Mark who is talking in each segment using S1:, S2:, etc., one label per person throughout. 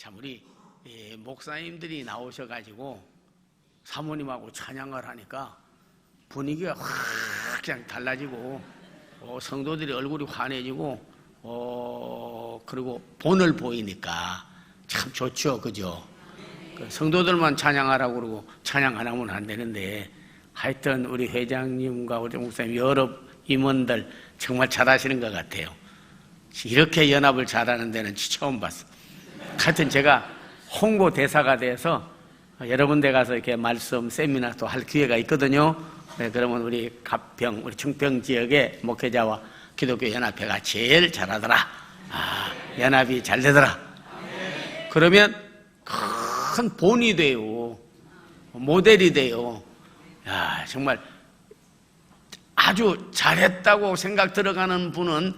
S1: 참 우리 목사님들이 나오셔가지고 사모님하고 찬양을 하니까 분위기가 확 그냥 달라지고 성도들이 얼굴이 환해지고 그리고 본을 보이니까 참 좋죠, 그죠? 성도들만 찬양하라고 그러고 찬양 안 하면 안 되는데 하여튼 우리 회장님과 우리 목사님 여러 임원들 정말 잘하시는 것 같아요. 이렇게 연합을 잘하는 데는 처음 봤어. 하여튼 제가 홍보 대사가 돼서 여러 군데 가서 이렇게 말씀 세미나도 할 기회가 있거든요. 네, 그러면 우리 가평, 우리 충평 지역의 목회자와 기독교 연합회가 제일 잘하더라. 연합이 잘 되더라. 그러면 큰 본이 돼요. 모델이 돼요. 야, 정말 아주 잘했다고 생각 들어가는 분은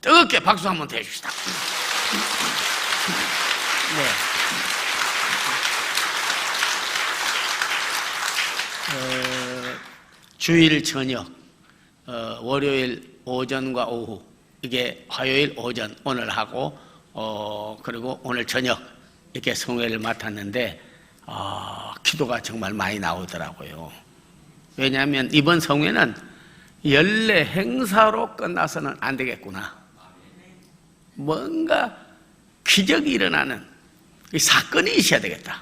S1: 뜨겁게 박수 한번 대줍시다. 네. 주일 저녁, 월요일 오전과 오후, 이게 화요일 오전 오늘 하고 그리고 오늘 저녁 이렇게 성회를 맡았는데 기도가 정말 많이 나오더라고요. 왜냐하면 이번 성회는 연례 행사로 끝나서는 안 되겠구나. 뭔가 기적이 일어나는 사건이 있어야 되겠다.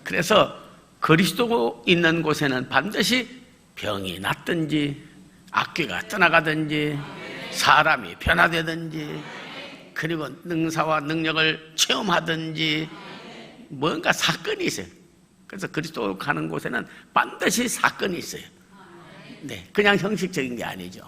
S1: 그래서 그리스도 있는 곳에는 반드시 병이 낫든지 악귀가 떠나가든지 사람이 변화되든지 그리고 능사와 능력을 체험하든지 뭔가 사건이 있어요. 그래서 그리스도 가는 곳에는 반드시 사건이 있어요. 네, 그냥 형식적인 게 아니죠.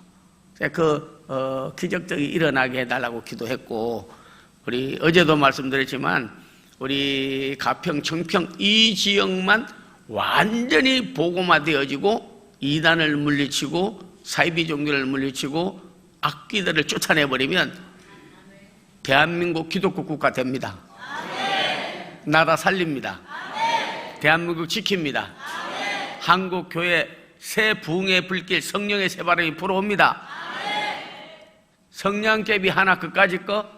S1: 기적적이 일어나게 해달라고 기도했고, 우리 어제도 말씀드렸지만 우리 가평, 청평 이 지역만 완전히 복음화되어지고 이단을 물리치고 사이비 종교를 물리치고 악귀들을 쫓아내버리면 대한민국 기독교 국가 됩니다. 나라 살립니다. 대한민국 지킵니다. 한국 교회 새 부흥의 불길, 성령의 새 바람이 불어옵니다. 성냥개비 하나 그까지 거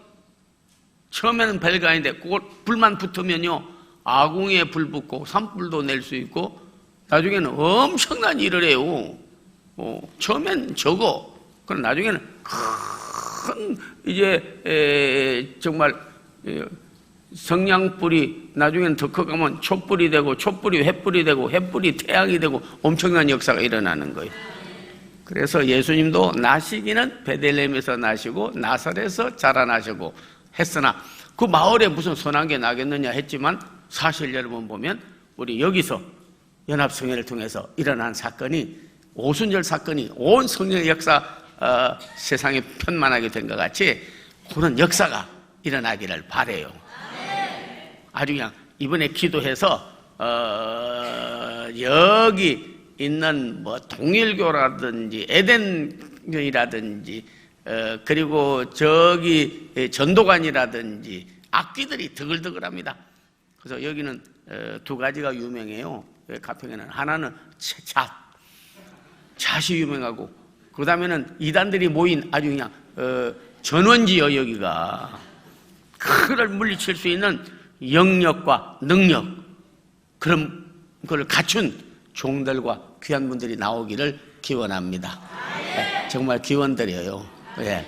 S1: 처음에는 별거 아닌데 그걸 불만 붙으면요 아궁이에 불 붙고 산불도 낼 수 있고 나중에는 엄청난 일을 해요. 처음엔 적어. 그럼 나중에는 큰 정말 성냥불이 나중에는 더 커가면 촛불이 되고 촛불이 횃불이 되고 횃불이 태양이 되고 엄청난 역사가 일어나는 거예요. 그래서 예수님도 나시기는 베들레헴에서 나시고 나사렛에서 자라나시고 했으나 그 마을에 무슨 선한 게 나겠느냐 했지만 사실 여러분 보면 우리 여기서 연합성회를 통해서 일어난 사건이 오순절 사건이 온 성령의 역사 세상에 편만하게 된 것 같이 그런 역사가 일어나기를 바라요. 아주 그냥 이번에 기도해서 여기 있는 뭐 동일교라든지 에덴이라든지 그리고 저기 전도관이라든지 악귀들이 드글드글합니다. 그래서 여기는 두 가지가 유명해요. 가평에는 하나는 잣이 유명하고 그 다음에는 이단들이 모인 아주 그냥 전원지요. 여기가 그를 물리칠 수 있는 영역과 능력 그런 걸 갖춘 종들과 귀한 분들이 나오기를 기원합니다. 네, 정말 기원드려요. 네.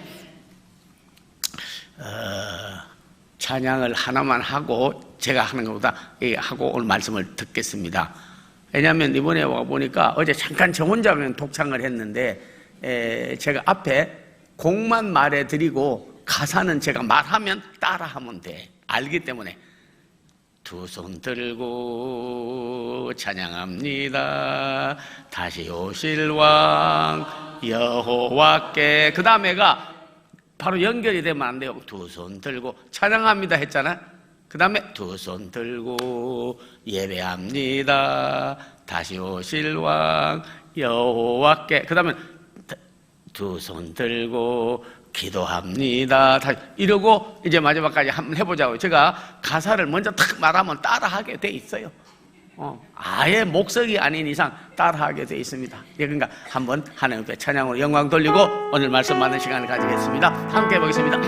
S1: 찬양을 하나만 하고 제가 하는 것보다 하고 오늘 말씀을 듣겠습니다. 왜냐하면 이번에 와보니까 어제 잠깐 저 혼자 그냥 독창을 했는데 제가 앞에 곡만 말해드리고 가사는 제가 말하면 따라하면 돼. 알기 때문에 두 손 들고 찬양합니다. 다시 오실 왕 여호와께 그 다음에가 바로 연결이 되면 안 돼요. 두 손 들고 찬양합니다 했잖아. 그 다음에 두 손 들고 예배합니다. 다시 오실 왕 여호와께 그 다음에 두 손 들고 기도합니다. 이러고 이제 마지막까지 한번 해보자고요. 제가 가사를 먼저 탁 말하면 따라하게 돼 있어요. 아예 목석이 아닌 이상 따라하게 돼 있습니다. 그러니까 한번 하나님 앞에 찬양으로 영광 돌리고 오늘 말씀 받는 시간을 가지겠습니다. 함께 해보겠습니다.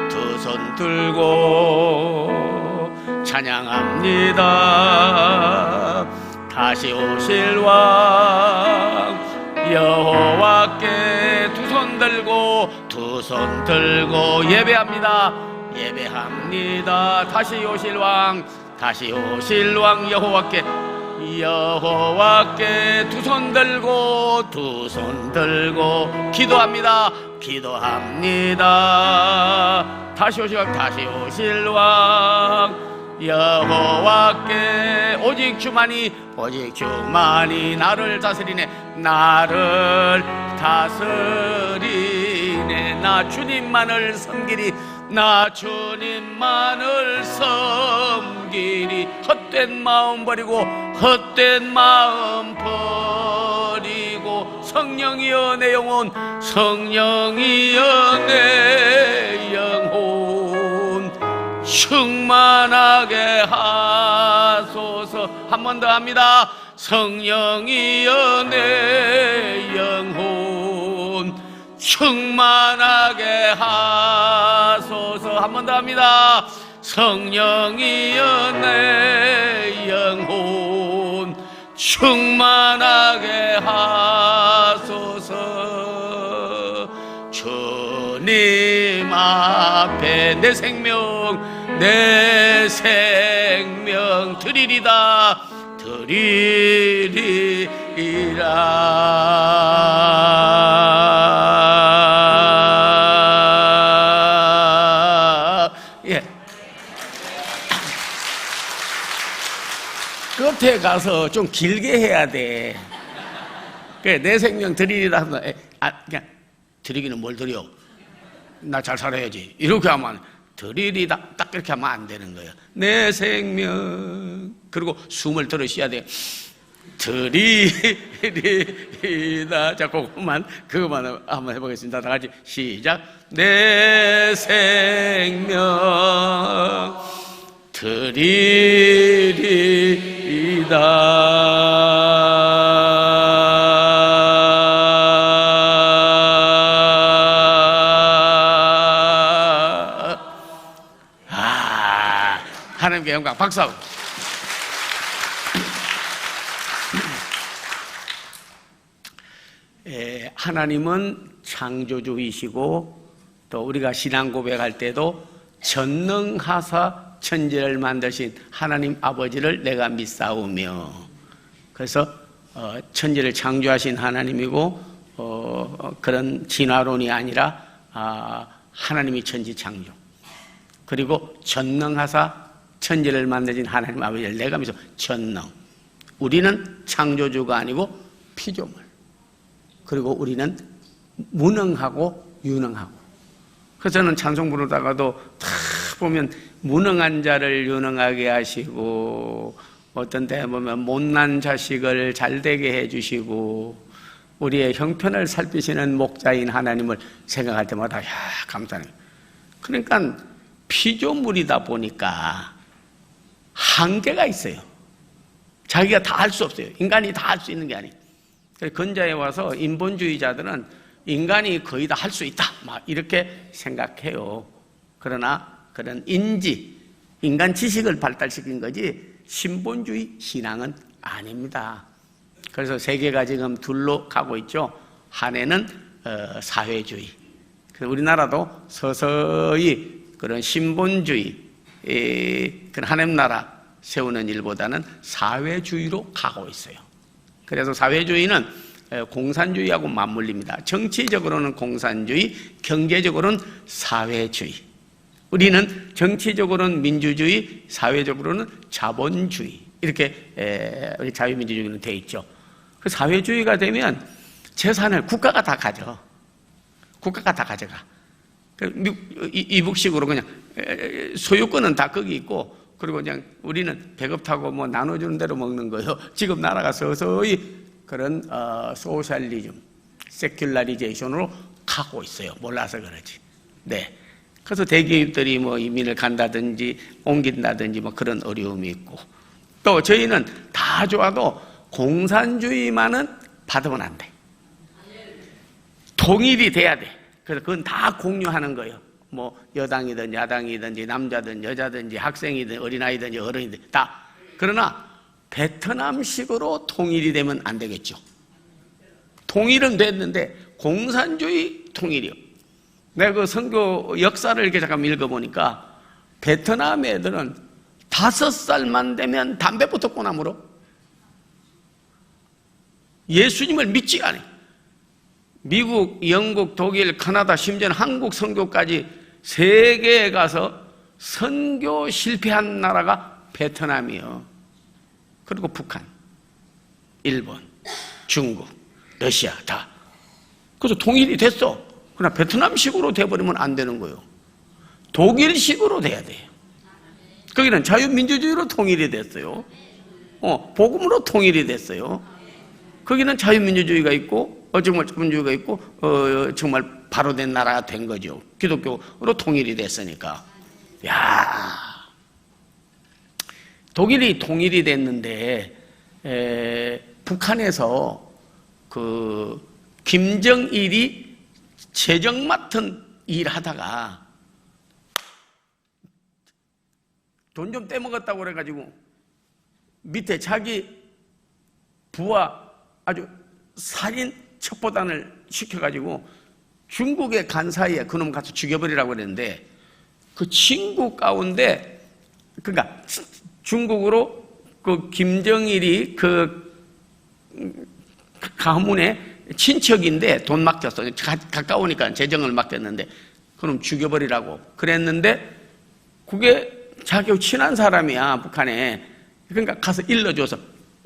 S1: 두 손 들고 찬양합니다. 다시 오실 왕 여호와께 두 손 들고 예배합니다. 예배합니다. 다시 오실 왕 여호와께 두 손 들고 기도합니다. 다시 오실 왕 여호와께 오직 주만이 나를 다스리네. 나 주님만을 섬기리. 헛된 마음 버리고 성령이여 내 영혼 충만하게 하소서. 한 번 더 합니다. 성령이여 내 영혼 충만하게 하소서. 한 번 더 합니다. 성령이여 내 영혼 충만하게 하소서. 주님 앞에 내 생명 드리리다. 예. 끝에 가서 좀 길게 해야 돼. 그래, 내 생명 드리리라 하면 그냥 드리기는 뭘 드려? 나 잘 살아야지. 이렇게 하면 드리리다 딱 그렇게 하면 안 되는 거예요. 내 생명. 그리고 숨을 들으셔야 돼요. 드리리다. 자, 그것만 한번 해보겠습니다. 다 같이 시작. 내 생명 드리리다. 하나님께 영광. 박수. 하나님은 창조주이시고 또 우리가 신앙 고백할 때도 전능하사 천지를 만드신 하나님 아버지를 내가 믿사오며, 그래서 천지를 창조하신 하나님이고 그런 진화론이 아니라 하나님이 천지 창조, 그리고 전능하사 천지를 만드신 하나님 아버지를 내가 믿어. 전능. 우리는 창조주가 아니고 피조물. 그리고 우리는 무능하고 유능하고. 그래서 저는 찬송 부르다가도 다 보면 무능한 자를 유능하게 하시고, 어떤 때 보면 못난 자식을 잘되게 해주시고, 우리의 형편을 살피시는 목자인 하나님을 생각할 때마다 감사해요. 그러니까 피조물이다 보니까 한계가 있어요. 자기가 다 할 수 없어요. 인간이 다 할 수 있는 게 아니에요. 근자에 와서 인본주의자들은 인간이 거의 다 할 수 있다 막 이렇게 생각해요. 그러나 그런 인간 지식을 발달시킨 거지 신본주의 신앙은 아닙니다. 그래서 세계가 지금 둘로 가고 있죠. 한해는 사회주의. 우리나라도 서서히 그런 신본주의, 그런 하나님 나라 세우는 일보다는 사회주의로 가고 있어요. 그래서 사회주의는 공산주의하고 맞물립니다. 정치적으로는 공산주의, 경제적으로는 사회주의. 우리는 정치적으로는 민주주의, 사회적으로는 자본주의. 이렇게 우리 자유민주주의는 돼 있죠. 그 사회주의가 되면 재산을 국가가 다 가져. 국가가 다 가져가. 이북식으로 그냥 소유권은 다 거기 있고, 그리고 그냥 우리는 배급하고 뭐 나눠주는 대로 먹는 거예요. 지금 나라가 서서히 그런 소셜리즘, 세큘라리제이션으로 가고 있어요. 몰라서 그러지. 네. 그래서 대기업들이 뭐 이민을 간다든지 옮긴다든지 뭐 그런 어려움이 있고, 또 저희는 다 좋아도 공산주의만은 받으면 안 돼. 통일이 돼야 돼. 그래서 그건 다 공유하는 거예요. 뭐 여당이든 야당이든지 남자든 여자든지 학생이든 어린아이든지 어른이든 다. 그러나 베트남식으로 통일이 되면 안 되겠죠. 통일은 됐는데 공산주의 통일이요. 내가 그 선교 역사를 이렇게 잠깐 읽어보니까 베트남 애들은 5살만 되면 담배부터 꼬나물어. 예수님을 믿지 않아요. 미국, 영국, 독일, 캐나다, 심지어는 한국 선교까지 세계에 가서 선교 실패한 나라가 베트남이요. 그리고 북한, 일본, 중국, 러시아 다. 그래서 통일이 됐어. 그러나 베트남식으로 돼버리면 안 되는 거예요. 독일식으로 돼야 돼요. 거기는 자유민주주의로 통일이 됐어요. 복음으로 통일이 됐어요. 거기는 자유민주주의가 있고 정말 자본주의가 있고 정말 바로 된 나라가 된 거죠. 기독교로 통일이 됐으니까. 야, 독일이 통일이 됐는데 북한에서 그 김정일이 재정 맡은 일 하다가 돈 좀 떼먹었다고 그래가지고 밑에 자기 부하 아주 살인 첩보단을 시켜가지고 중국에 간 사이에 그놈 가서 죽여버리라고 그랬는데 그 친구 가운데 그러니까 중국으로 그 김정일이 그 가문의 친척인데 돈 맡겼어. 가까우니까 재정을 맡겼는데 그놈 죽여버리라고 그랬는데 그게 자기 친한 사람이야 북한에. 그러니까 가서 일러줘서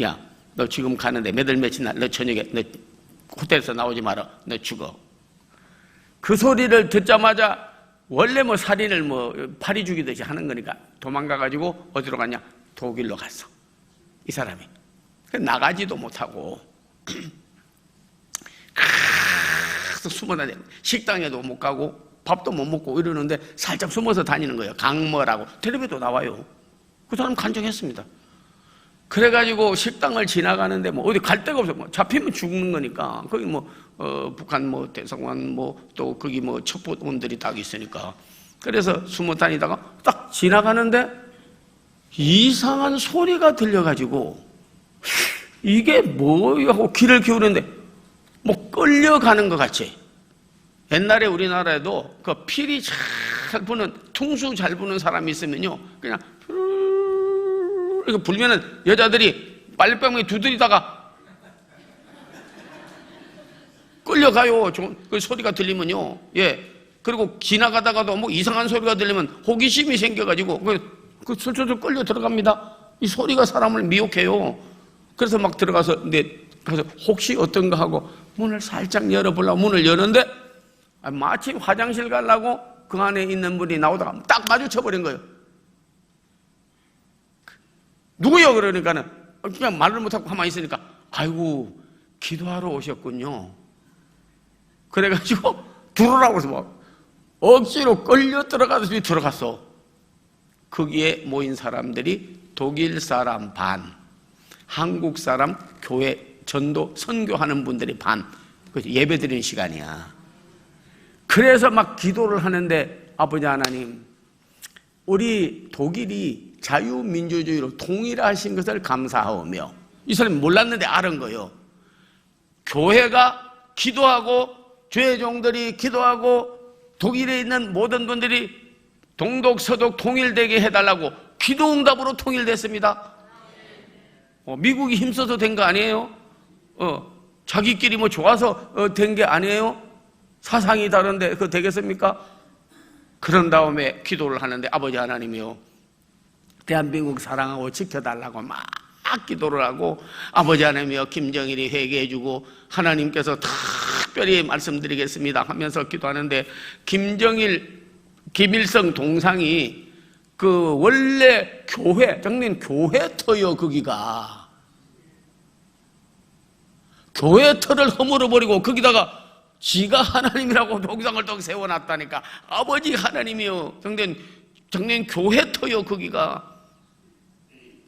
S1: 야, 너 지금 가는데 몇 월 며칠 날 너 저녁에 너 호텔에서 나오지 마라. 너 죽어. 그 소리를 듣자마자 원래 뭐 살인을 뭐 파리 죽이듯이 하는 거니까 도망가가지고 어디로 갔냐? 독일로 갔어. 이 사람이. 나가지도 못하고 계속 숨어 다니는 식당에도 못 가고 밥도 못 먹고 이러는데 살짝 숨어서 다니는 거예요. 강모라고 텔레비도 나와요. 그 사람 간증했습니다. 그래가지고 식당을 지나가는데 뭐 어디 갈 데가 없어. 뭐 잡히면 죽는 거니까 거기 뭐 북한 뭐 대사관 뭐 또 거기 뭐 첩보원들이 딱 있으니까 그래서 숨어 다니다가 딱 지나가는데 이상한 소리가 들려가지고 이게 뭐야 하고 귀를 기울였는데 뭐 끌려가는 것 같이. 옛날에 우리나라에도 그 피리 잘 부는 퉁수 잘 부는 사람이 있으면요 그냥 이렇게 불면은 여자들이 빨래방에 두드리다가 끌려가요. 그 소리가 들리면요. 예. 그리고 지나가다가도 뭐 이상한 소리가 들리면 호기심이 생겨가지고 그 술술 끌려 들어갑니다. 이 소리가 사람을 미혹해요. 그래서 막 들어가서 그래서 혹시 어떤가 하고 문을 살짝 열어보려고 문을 여는데 마침 화장실 가려고 그 안에 있는 분이 나오다가 딱 마주쳐버린 거예요. 누구요? 그러니까는 그냥 말을 못하고 가만히 있으니까 아이고 기도하러 오셨군요. 그래가지고 들어오라고 해서 막 억지로 끌려 들어가서 들어갔어. 거기에 모인 사람들이 독일 사람 반, 한국 사람 교회 전도 선교하는 분들이 반. 예배 드리는 시간이야. 그래서 막 기도를 하는데 아버지 하나님, 우리 독일이 자유민주주의로 통일하신 것을 감사하오며, 이 사람이 몰랐는데 알은 거예요. 교회가 기도하고 죄종들이 기도하고 독일에 있는 모든 분들이 동독 서독 통일되게 해달라고 기도응답으로 통일됐습니다. 미국이 힘써서 된 거 아니에요? 자기끼리 뭐 좋아서 된 게 아니에요? 사상이 다른데 그거 되겠습니까? 그런 다음에 기도를 하는데 아버지 하나님이요, 대한민국 사랑하고 지켜달라고 막 기도를 하고, 아버지 하나님이요, 김정일이 회개해주고 하나님께서 특별히 말씀드리겠습니다 하면서 기도하는데, 김일성 동상이 그 원래 교회, 정말 교회터요, 거기가 교회터를 허물어버리고 거기다가 지가 하나님이라고 동상을 또 세워놨다니까. 아버지 하나님이요, 정말 교회터요, 거기가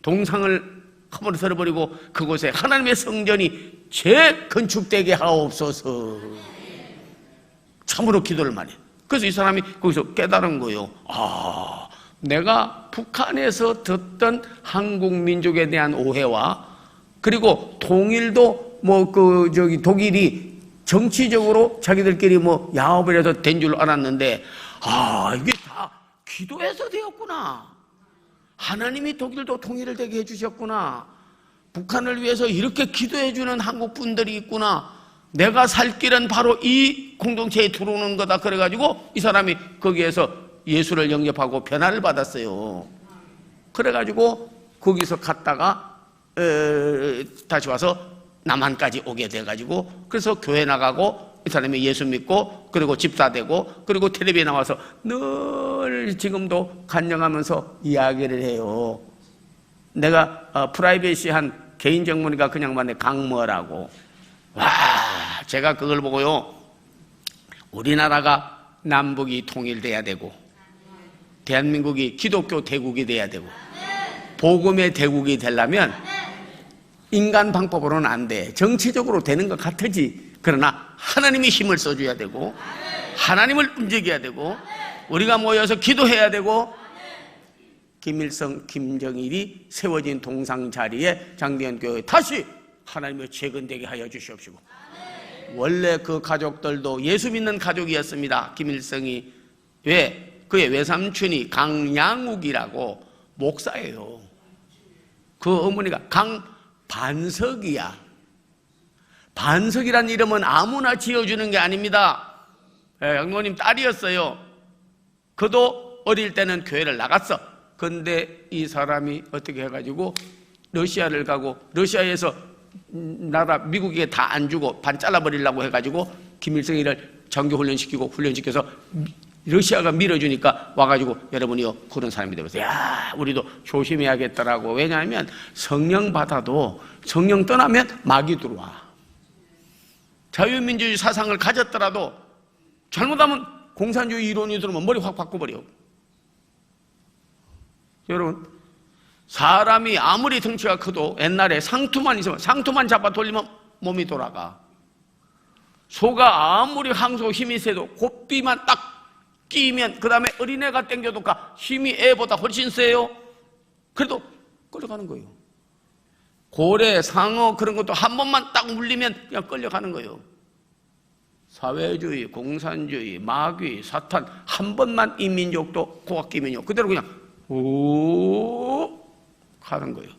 S1: 동상을 허물어버리고 그곳에 하나님의 성전이 재건축되게 하옵소서. 참으로 기도를 많이 해. 그래서 이 사람이 거기서 깨달은 거예요. 아, 내가 북한에서 듣던 한국 민족에 대한 오해와 그리고 통일도 독일이 정치적으로 자기들끼리 야합을 해서 된 줄 알았는데, 아, 이게 다 기도해서 되었구나. 하나님이 독일도 통일을 되게 해주셨구나. 북한을 위해서 이렇게 기도해주는 한국 분들이 있구나. 내가 살 길은 바로 이 공동체에 들어오는 거다. 그래가지고 이 사람이 거기에서 예수를 영접하고 변화를 받았어요. 그래가지고 거기서 갔다가 다시 와서 남한까지 오게 돼가지고, 그래서 교회 나가고 이 사람이 예수 믿고 그리고 집사되고 그리고 텔레비에 나와서 늘 지금도 간증하면서 이야기를 해요. 내가 프라이빗이한 개인정보니까 그냥 말해 강모라고. 와, 제가 그걸 보고요, 우리나라가 남북이 통일돼야 되고 대한민국이 기독교 대국이 돼야 되고 복음의 대국이 되려면 인간 방법으로는 안 돼. 정치적으로 되는 것 같으지. 그러나 하나님이 힘을 써줘야 되고 하나님을 움직여야 되고 우리가 모여서 기도해야 되고, 김일성, 김정일이 세워진 동상 자리에 장대현 교회 다시 하나님의 재건되게 하여 주시옵시고, 원래 그 가족들도 예수 믿는 가족이었습니다. 김일성이. 왜? 그의 외삼촌이 강양욱이라고 목사예요. 그 어머니가 강반석이야. 반석이란 이름은 아무나 지어주는 게 아닙니다. 장로님 딸이었어요. 그도 어릴 때는 교회를 나갔어. 근데 이 사람이 어떻게 해가지고 러시아를 가고, 러시아에서 나라 미국에 다 안 주고 반 잘라버리려고 해가지고 김일성이를 장교훈련시키고 훈련시켜서 러시아가 밀어주니까 와가지고 여러분이요 그런 사람이 되면서, 야, 우리도 조심해야겠더라고. 왜냐하면 성령 받아도 성령 떠나면 마귀 들어와. 자유민주주의 사상을 가졌더라도 잘못하면 공산주의 이론이 들어오면 머리 확 바꿔버려. 여러분, 사람이 아무리 덩치가 커도 옛날에 상투만 있으면, 상투만 잡아 돌리면 몸이 돌아가. 소가 아무리 항소 힘이 세도 고삐만 딱 끼면 그 다음에 어린애가 땡겨도 힘이 애보다 훨씬 세요. 그래도 끌려가는 거예요. 고래, 상어 그런 것도 한 번만 딱 물리면 그냥 끌려가는 거예요. 사회주의, 공산주의, 마귀, 사탄 한 번만 이 민족도 고가 끼면요 그대로 그냥 오 가는 거예요.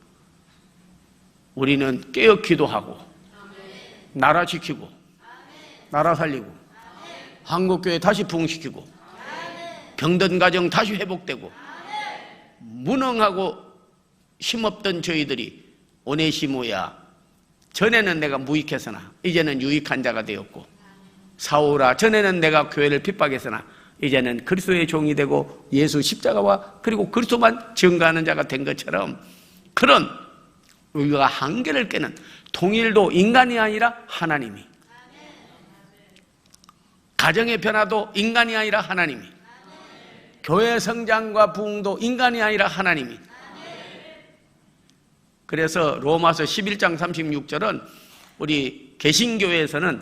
S1: 우리는 깨어 기도하고 나라 지키고 나라 살리고 한국교회 다시 부흥시키고 병든 가정 다시 회복되고, 무능하고 힘없던 저희들이 오네시모야, 전에는 내가 무익했으나 이제는 유익한 자가 되었고, 사울아, 전에는 내가 교회를 핍박했으나 이제는 그리스도의 종이 되고 예수 십자가와 그리고 그리스도만 증거하는 자가 된 것처럼, 그런 우리가 한계를 깨는 통일도 인간이 아니라 하나님이, 가정의 변화도 인간이 아니라 하나님이, 교회 성장과 부흥도 인간이 아니라 하나님이. 그래서 로마서 11장 36절은 우리 개신교회에서는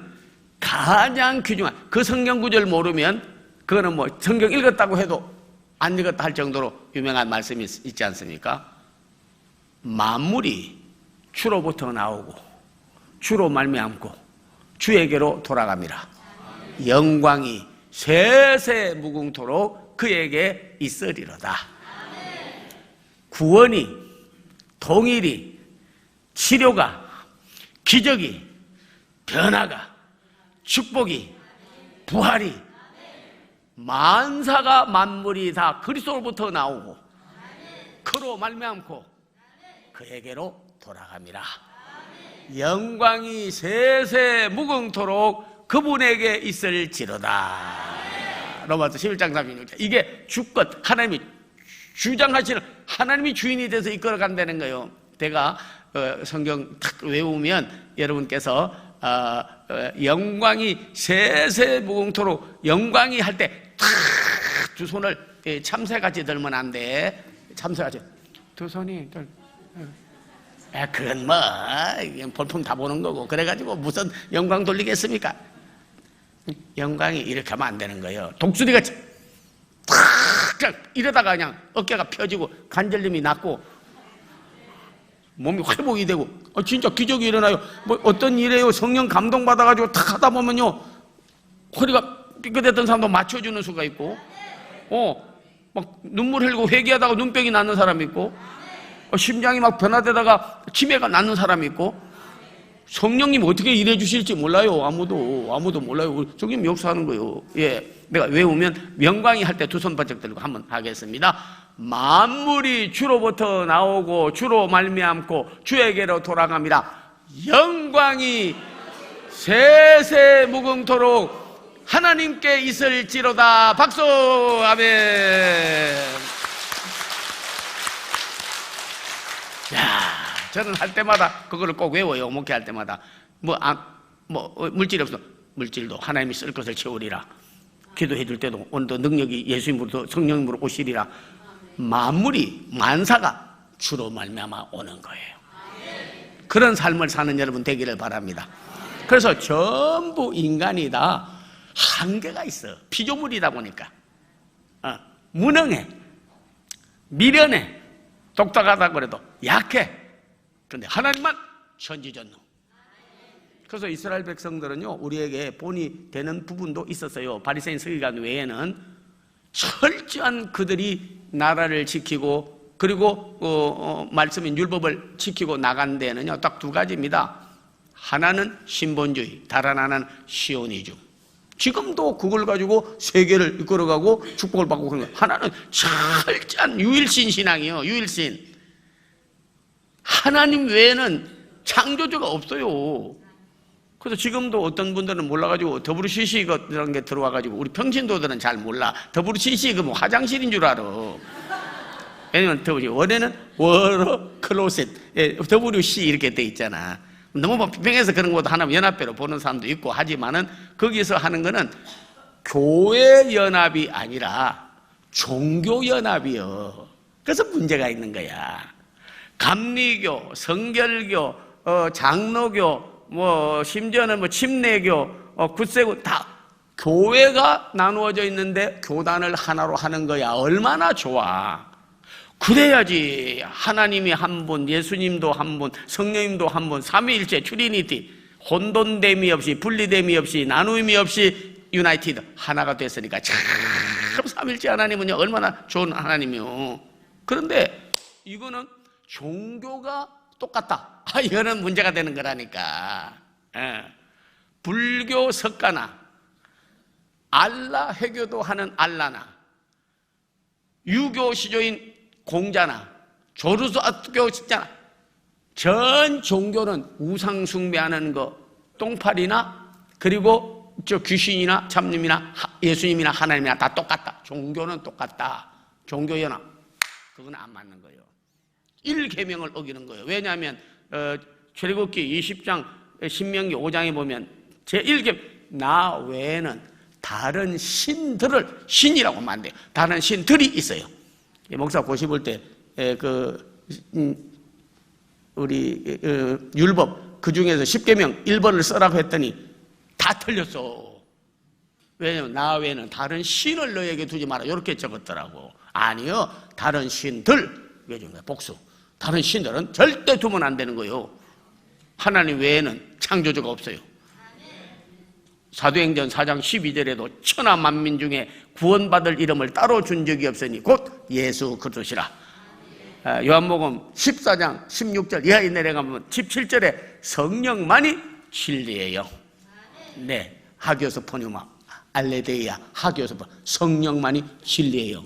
S1: 가장 귀중한, 그 성경 구절 모르면 그거는 성경 읽었다고 해도 안 읽었다 할 정도로 유명한 말씀이 있지 않습니까? 만물이 주로부터 나오고 주로 말미암고 주에게로 돌아갑니다. 영광이 세세 무궁토록 그에게 있으리로다. 구원이, 통일이, 치료가, 기적이, 변화가, 축복이, 부활이, 만사가 만물이 다 그리스도로부터 나오고 그로 말미암고 그에게로 돌아갑니다. 영광이 세세 무궁토록 그분에게 있을지로다. 로마서 11장 36절. 이게 주권, 하나님이 주장하시는, 하나님이 주인이 돼서 이끌어간다는 거예요. 제가 성경 탁 외우면 여러분께서 영광이 세세 무궁토록, 영광이 할 때 탁 두 손을 참새같이 들면 안 돼. 참새같이 두 손이 그건 볼품 다 보는 거고, 그래가지고 무슨 영광 돌리겠습니까? 영광이 이렇게 하면 안 되는 거예요. 독수리가 탁 이러다가 그냥 어깨가 펴지고 관절염이 낫고 몸이 회복이 되고 진짜 기적이 일어나요. 뭐 어떤 일에요 성령 감동받아가지고 탁 하다 보면요 허리가 삐끗했던 사람도 맞춰주는 수가 있고 막 눈물 흘리고 회개하다가 눈병이 낫는 사람이 있고 심장이 막 변화되다가 치매가 낫는 사람이 있고 성령님 어떻게 일해 주실지 몰라요. 아무도 몰라요. 성령 역사하는 거예요. 예, 내가 외우면 영광이 할 때 두 손 바짝 들고 한번 하겠습니다. 만물이 주로부터 나오고 주로 말미암고 주에게로 돌아갑니다. 영광이 세세 무궁토록 하나님께 있을지로다. 박수. 아멘. 야, 저는 할 때마다 그거를 꼭 외워요. 목회할 때마다 물질이 없어. 물질도 하나님이 쓸 것을 채우리라. 기도해 줄 때도 오늘도 능력이 예수님으로 성령님으로 오시리라. 만물이 만사가 주로 말미암아 오는 거예요. 그런 삶을 사는 여러분 되기를 바랍니다. 그래서 전부 인간이 다 한계가 있어. 피조물이다 보니까 무능해, 미련해, 똑똑하다 그래도 약해. 그런데 하나님만 천지전능. 그래서 이스라엘 백성들은요 우리에게 본이 되는 부분도 있었어요. 바리새인 서기관 외에는 철저한 그들이 나라를 지키고 그리고 말씀인 율법을 지키고 나간 데는요 딱 두 가지입니다. 하나는 신본주의, 다른 하나는 시오니즘. 지금도 그걸 가지고 세계를 이끌어가고 축복을 받고 그런 거예요. 하나는 철저한 유일신 신앙이에요. 유일신. 하나님 외에는 창조주가 없어요. 그래서 지금도 어떤 분들은 몰라가지고 WCC 그런 게 들어와가지고 우리 평신도들은 잘 몰라. WCC 그 뭐 화장실인 줄 알아. 왜냐면 원래는 워러 클로셋, WC 이렇게 돼 있잖아. 너무 비평해서 그런 것도 하나 연합회로 보는 사람도 있고 하지만은 거기서 하는 거는 교회 연합이 아니라 종교 연합이요. 그래서 문제가 있는 거야. 감리교, 성결교, 장로교, 심지어는 침례교, 굳세고 다 교회가 나누어져 있는데 교단을 하나로 하는 거야. 얼마나 좋아. 그래야지 하나님이 한 분, 예수님도 한 분, 성령님도 한 분, 삼위일체 트리니티, 혼돈됨이 없이 분리됨이 없이 나눔이 없이 유나이티드 하나가 됐으니까 참 삼위일체 하나님은요 얼마나 좋은 하나님이요. 그런데 이거는 종교가 똑같다. 이거는 문제가 되는 거라니까. 불교 석가나 알라 해교도 하는 알라나 유교 시조인 공자나 조르소아교 십자나 전 종교는 우상 숭배하는 거 똥파리나 그리고 저 귀신이나 참님이나 예수님이나 하나님이나 다 똑같다. 종교는 똑같다. 종교연합 그건 안 맞는 거예요. 1계명을 어기는 거예요. 왜냐하면 출애굽기 20장 신명기 5장에 보면 제1계명 나 외에는 다른 신들을 신이라고 하면 안 돼요. 다른 신들이 있어요. 목사 고시 볼 때 우리 율법 그 중에서 10계명 1번을 써라고 했더니 다 틀렸어. 왜냐하면 나 외에는 다른 신을 너에게 두지 마라 이렇게 적었더라고. 아니요, 다른 신들 복수. 다른 신들은 절대 두면 안 되는 거예요. 하나님 외에는 창조주가 없어요. 사도행전 4장 12절에도 천하 만민 중에 구원받을 이름을 따로 준 적이 없으니 곧 예수 그리스도시라. 요한복음 14장 16절 이하에 내려가면 17절에 성령만이 진리예요. 네, 하기오스 포뉴마 알레데이아 하기오스 성령만이 진리예요.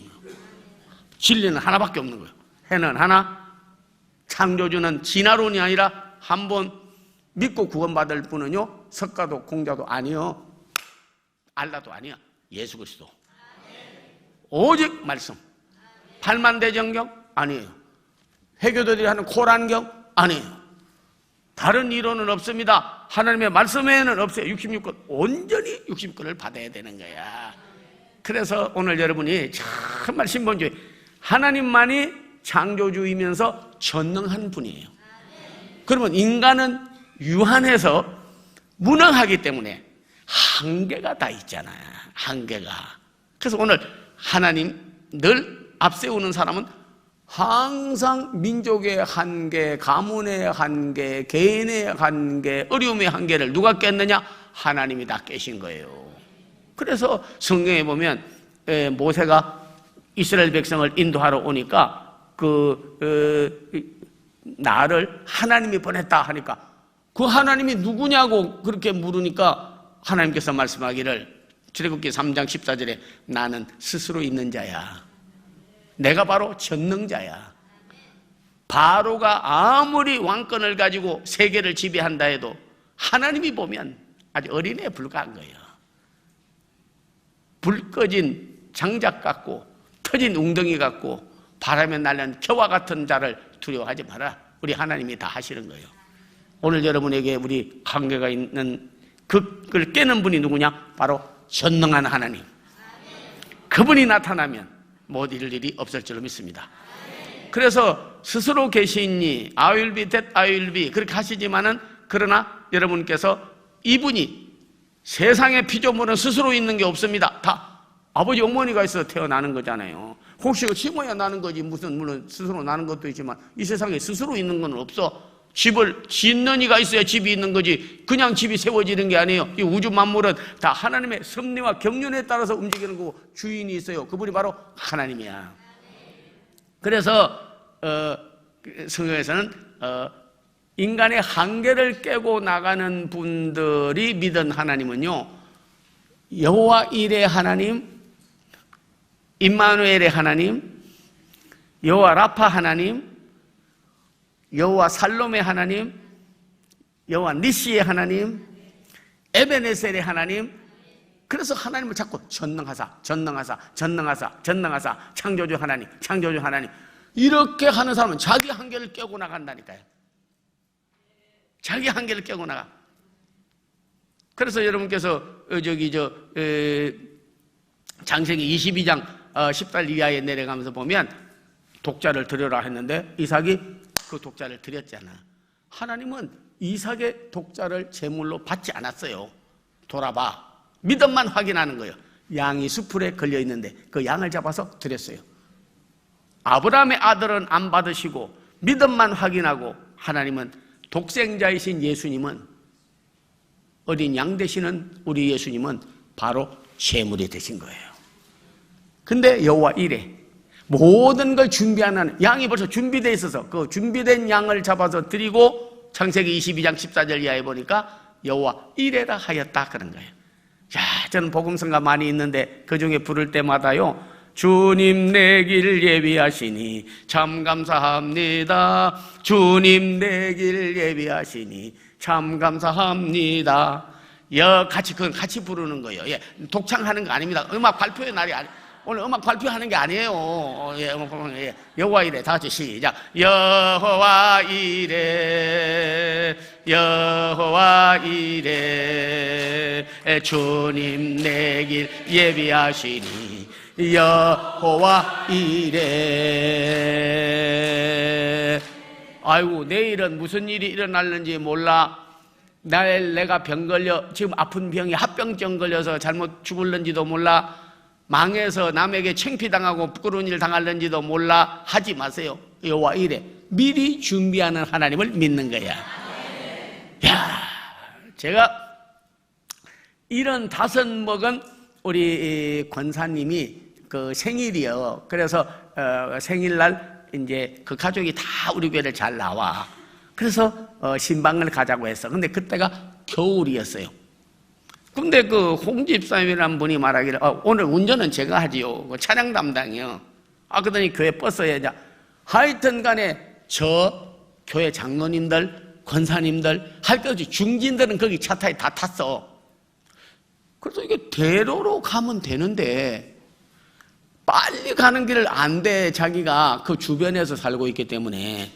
S1: 진리는 하나밖에 없는 거예요. 해는 하나, 창조주는 진화론이 아니라 한 번 믿고 구원받을 분은요 석가도 공자도 아니요 알라도 아니야. 예수 그리스도. 오직 말씀. 팔만대정경 아니에요. 회교도들이 하는 코란경 아니에요. 다른 이론은 없습니다. 하나님의 말씀 외에는 없어요. 66권 온전히 66권을 받아야 되는 거야. 그래서 오늘 여러분이 정말 신본주의 하나님만이 창조주이면서 전능한 분이에요. 그러면 인간은 유한해서 무능하기 때문에 한계가 다 있잖아요. 한계가. 그래서 오늘 하나님 늘 앞세우는 사람은 항상 민족의 한계, 가문의 한계, 개인의 한계, 어려움의 한계를 누가 깼느냐? 하나님이 다 깨신 거예요. 그래서 성경에 보면 모세가 이스라엘 백성을 인도하러 오니까 나를 하나님이 보냈다 하니까 그 하나님이 누구냐고 그렇게 물으니까 하나님께서 말씀하기를 출애굽기 3장 14절에 나는 스스로 있는 자야. 내가 바로 전능자야. 바로가 아무리 왕권을 가지고 세계를 지배한다 해도 하나님이 보면 아주 어린애에 불과한 거예요. 불 꺼진 장작 같고 터진 웅덩이 같고 바람에 날는 겨와 같은 자를 두려워하지 마라. 우리 하나님이 다 하시는 거예요. 오늘 여러분에게 우리 관계가 있는 그걸 깨는 분이 누구냐? 바로 전능한 하나님. 그분이 나타나면 못 이룰 일이 없을 줄로 믿습니다. 그래서 스스로 계시니 I will be that I will be 그렇게 하시지만은 그러나 여러분께서 이분이 세상의 피조물은 스스로 있는 게 없습니다. 다 아버지 어머니가 있어서 태어나는 거잖아요. 혹시 심어야 나는 거지 무슨 물론 스스로 나는 것도 있지만 이 세상에 스스로 있는 건 없어. 집을 짓는 이가 있어야 집이 있는 거지 그냥 집이 세워지는 게 아니에요. 이 우주 만물은 다 하나님의 섭리와 경륜에 따라서 움직이는 거고 주인이 있어요. 그분이 바로 하나님이야. 그래서 성경에서는 인간의 한계를 깨고 나가는 분들이 믿은 하나님은요, 여호와 일의 하나님, 임마누엘의 하나님, 여호와 라파 하나님, 여호와 살롬의 하나님, 여호와 니시의 하나님, 에베네셀의 하나님. 그래서 하나님을 자꾸 전능하사, 전능하사, 전능하사, 전능하사, 창조주 하나님, 창조주 하나님. 이렇게 하는 사람은 자기 한계를 깨고 나간다니까요. 자기 한계를 깨고 나가. 그래서 여러분께서 창세기 22장 10달 이하에 내려가면서 보면 독자를 드려라 했는데 이삭이 그 독자를 드렸잖아. 하나님은 이삭의 독자를 제물로 받지 않았어요. 돌아봐. 믿음만 확인하는 거예요. 양이 수풀에 걸려 있는데 그 양을 잡아서 드렸어요. 아브라함의 아들은 안 받으시고 믿음만 확인하고 하나님은 독생자이신 예수님은 어린 양 되시는 우리 예수님은 바로 제물이 되신 거예요. 근데 여호와 이레 모든 걸 준비하는 양이 벌써 준비되어 있어서 그 준비된 양을 잡아서 드리고 창세기 22장 14절 이하에 보니까 여호와 이레라 하였다 그런 거예요. 자, 저는 복음성가 많이 있는데 그 중에 부를 때마다요, 주님 내 길 예비하시니 참 감사합니다. 주님 내 길 예비하시니 참 감사합니다. 그건 같이 부르는 거예요. 예, 독창하는 거 아닙니다. 음악 발표의 날이 오늘 음악 발표하는 게 아니에요. 예, 여호와 이레 다 같이 시작. 여호와 이레 여호와 이레 주님 내 길 예비하시니 여호와 이레. 아이고 내일은 무슨 일이 일어날는지 몰라. 내가 병 걸려 지금 아픈 병이 합병증 걸려서 잘못 죽을는지도 몰라. 망해서 남에게 창피당하고 부끄러운 일 당할는지도 몰라. 하지 마세요. 여호와 이레 미리 준비하는 하나님을 믿는 거야. 야, 제가 75 먹은 우리 권사님이 그 생일이요. 그래서 생일날 이제 그 가족이 다 우리 교회를 잘 나와. 그래서 신방을 가자고 했어. 근데 그때가 겨울이었어요. 근데 그 홍 집사님이라는 분이 말하기를 오늘 운전은 제가 하지요. 그 차량 담당이요. 그러더니 교회 버스에 하여튼 간에 저 교회 장로님들, 권사님들, 할 것 없이 중진들은 거기 차 타에 다 탔어. 그래서 이게 대로로 가면 되는데 빨리 가는 길을 안 돼. 자기가 그 주변에서 살고 있기 때문에.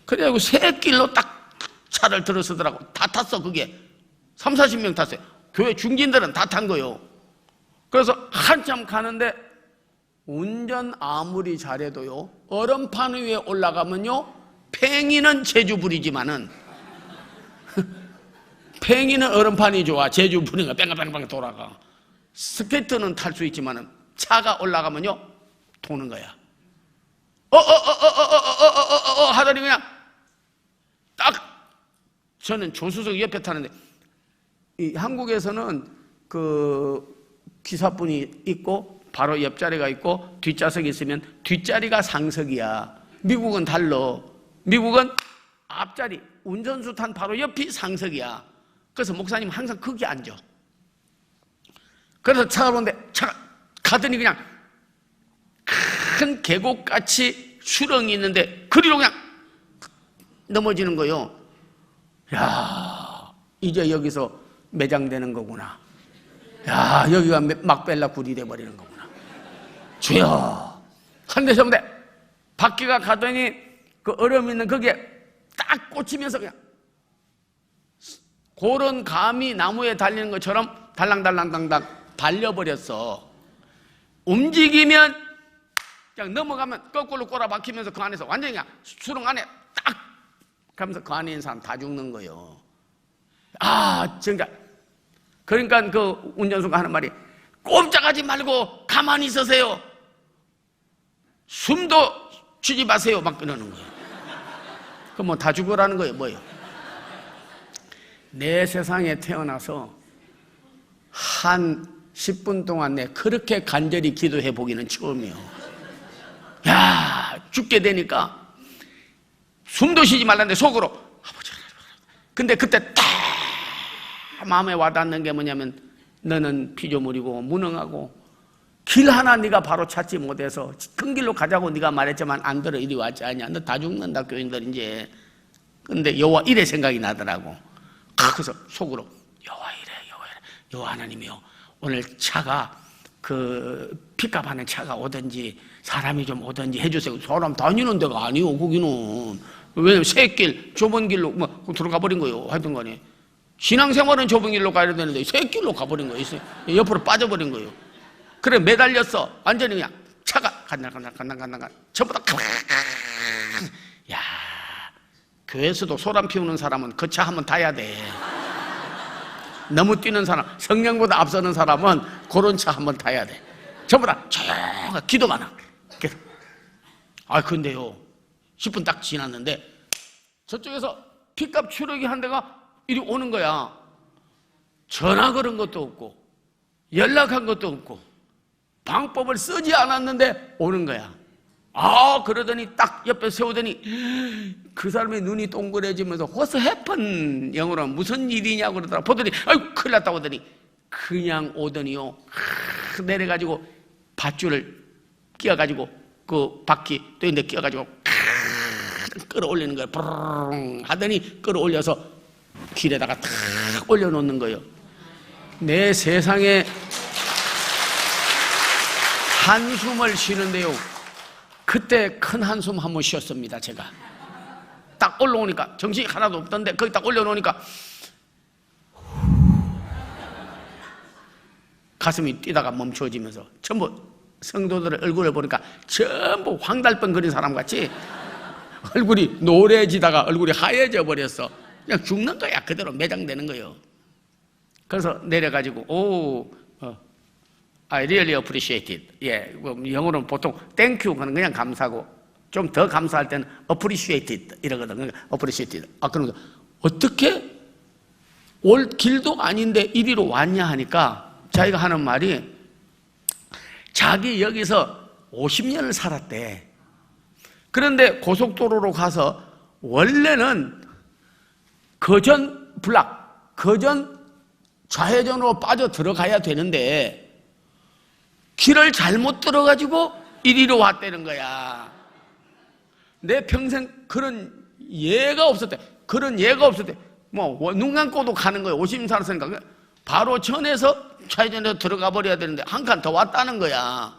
S1: 그래가지고 새 길로 딱 차를 들어서더라고. 다 탔어. 그게 30-40명 탔어요. 교회 중진들은 다 탄 거예요. 그래서 한참 가는데 운전 아무리 잘해도요, 얼음판 위에 올라가면요, 팽이는 제주 부리지만은 팽이는 얼음판이 좋아. 제주 분위기가 뺑글뺑글 돌아가. 스케이트는 탈 수 있지만 차가 올라가면요 도는 거야. 하더니 그냥 딱 저는 조수석 옆에 타는데 이 한국에서는 그 기사분이 있고 바로 옆자리가 있고 뒷좌석이 있으면 뒷자리가 상석이야. 미국은 달러. 미국은 앞자리 운전수 탄 바로 옆이 상석이야. 그래서 목사님 항상 거기 앉아. 그래서 찾아보는데 차가 가더니 그냥 큰 계곡같이 수렁이 있는데 그리로 그냥 넘어지는 거요. 야, 이제 여기서 매장되는 거구나. 야, 여기가 막벨라 굴이 돼버리는 거구나. 주여, 한 대 잡는데 바퀴가 가더니 그 얼음 있는 거기에 딱 꽂히면서 그냥 그런 감이 나무에 달리는 것처럼 달랑달랑달랑 달려버렸어. 움직이면 그냥 넘어가면 거꾸로 꼬라박히면서 그 안에서 완전히 그냥 수렁 안에 딱 가면서 그 안에 있는 사람 다 죽는 거예요. 아, 진짜. 그러니까 그 운전수가 하는 말이 꼼짝하지 말고 가만히 있으세요. 숨도 쉬지 마세요. 막 그러는 거예요. 그럼 뭐 다 죽으라는 거예요. 뭐예요? 내 세상에 태어나서 한 10분 동안 내 그렇게 간절히 기도해 보기는 처음이에요. 야, 죽게 되니까 숨도 쉬지 말라는데 속으로 아버지. 근데 그때 딱 마음에 와닿는 게 뭐냐면 너는 피조물이고 무능하고 길 하나 네가 바로 찾지 못해서 큰 길로 가자고 네가 말했지만 안 들어. 이리 왔지 않냐. 너 다 죽는다 교인들 이제. 근데 여호와 이래 생각이 나더라고. 그래서 속으로 여호와 이래 여호와 하나님이요, 오늘 차가 그 픽업하는 차가 오든지 사람이 좀 오든지 해주세요. 사람 다니는 데가 아니요 거기는. 왜냐면 새길 좁은 길로 뭐 들어가 버린 거예요. 하여튼 간에 신앙생활은 좁은 길로 가야 되는데 새길로 가버린 거예요. 옆으로 빠져버린 거예요. 그래 매달렸어. 완전히 그냥 차가 간다 전부 다 야, 교회에서도 소란 피우는 사람은 그 차 한번 타야 돼. 너무 뛰는 사람, 성령보다 앞서는 사람은 그런 차 한번 타야 돼. 전부 다 조용하게 기도만 하고. 아, 근데요 10분 딱 지났는데 저쪽에서 픽업 추력이 한 대가 이리 오는 거야. 전화 걸은 것도 없고 연락한 것도 없고 방법을 쓰지 않았는데 오는 거야. 아, 그러더니 딱 옆에 세우더니 그 사람의 눈이 동그래지면서 What's happened? 영어로 무슨 일이냐고 그러더라. 보더니 아이고 큰일 났다고 하더니 그냥 오더니요 내려가지고 밧줄을 끼워가지고 그 바퀴 또 있는데 끼워가지고 끌어올리는 거예요. 부르릉 하더니 끌어올려서 길에다가 탁 올려놓는 거예요. 내 세상에 한숨을 쉬는데요, 그때 큰 한숨 한번 쉬었습니다. 제가 딱 올라오니까 정신이 하나도 없던데 거기 딱 올려놓으니까 가슴이 뛰다가 멈춰지면서 전부 성도들의 얼굴을 보니까 전부 황달병거린 사람 같이 얼굴이 노래지다가 얼굴이 하얘져 버렸어. 그냥 죽는 거야. 그대로 매장되는 거예요. 그래서 내려가지고 I really appreciate it. 예, 영어로는 보통 thank you는 그냥 감사고 좀 더 감사할 때는 appreciate it 이러거든. 그러니까 appreciate it. 아, 그러면서 어떻게 올 길도 아닌데 이리로 왔냐 하니까 자기가 하는 말이 자기 여기서 50년을 살았대. 그런데 고속도로로 가서 원래는 거전 블락, 거전 좌회전으로 빠져 들어가야 되는데 길을 잘못 들어가지고 이리로 왔다는 거야. 내 평생 그런 예가 없었대. 그런 예가 없었대. 뭐 눈 감고도 가는 거야. 50년 살았으니까 바로 전에서 좌회전에서 들어가 버려야 되는데 한 칸 더 왔다는 거야.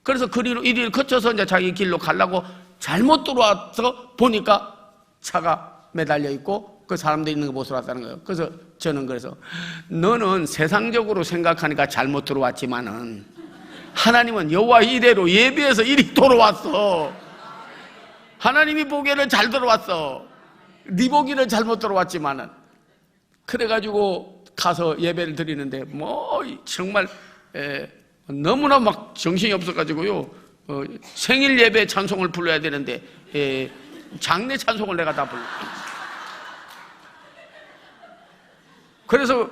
S1: 그래서 그리로 이리를 거쳐서 이제 자기 길로 가려고 잘못 들어와서 보니까 차가 매달려 있고 그 사람들이 있는 거 못 들어왔다는 거예요. 그래서 저는 그래서 너는 세상적으로 생각하니까 잘못 들어왔지만은 하나님은 여호와 이래로 예비해서 이리 돌아왔어. 하나님이 보기에는 잘 들어왔어. 네 보기는 잘못 들어왔지만은 그래가지고 가서 예배를 드리는데 뭐 정말 너무나 막 정신이 없어가지고요. 생일 예배 찬송을 불러야 되는데 장례 찬송을 내가 다 불러. 그래서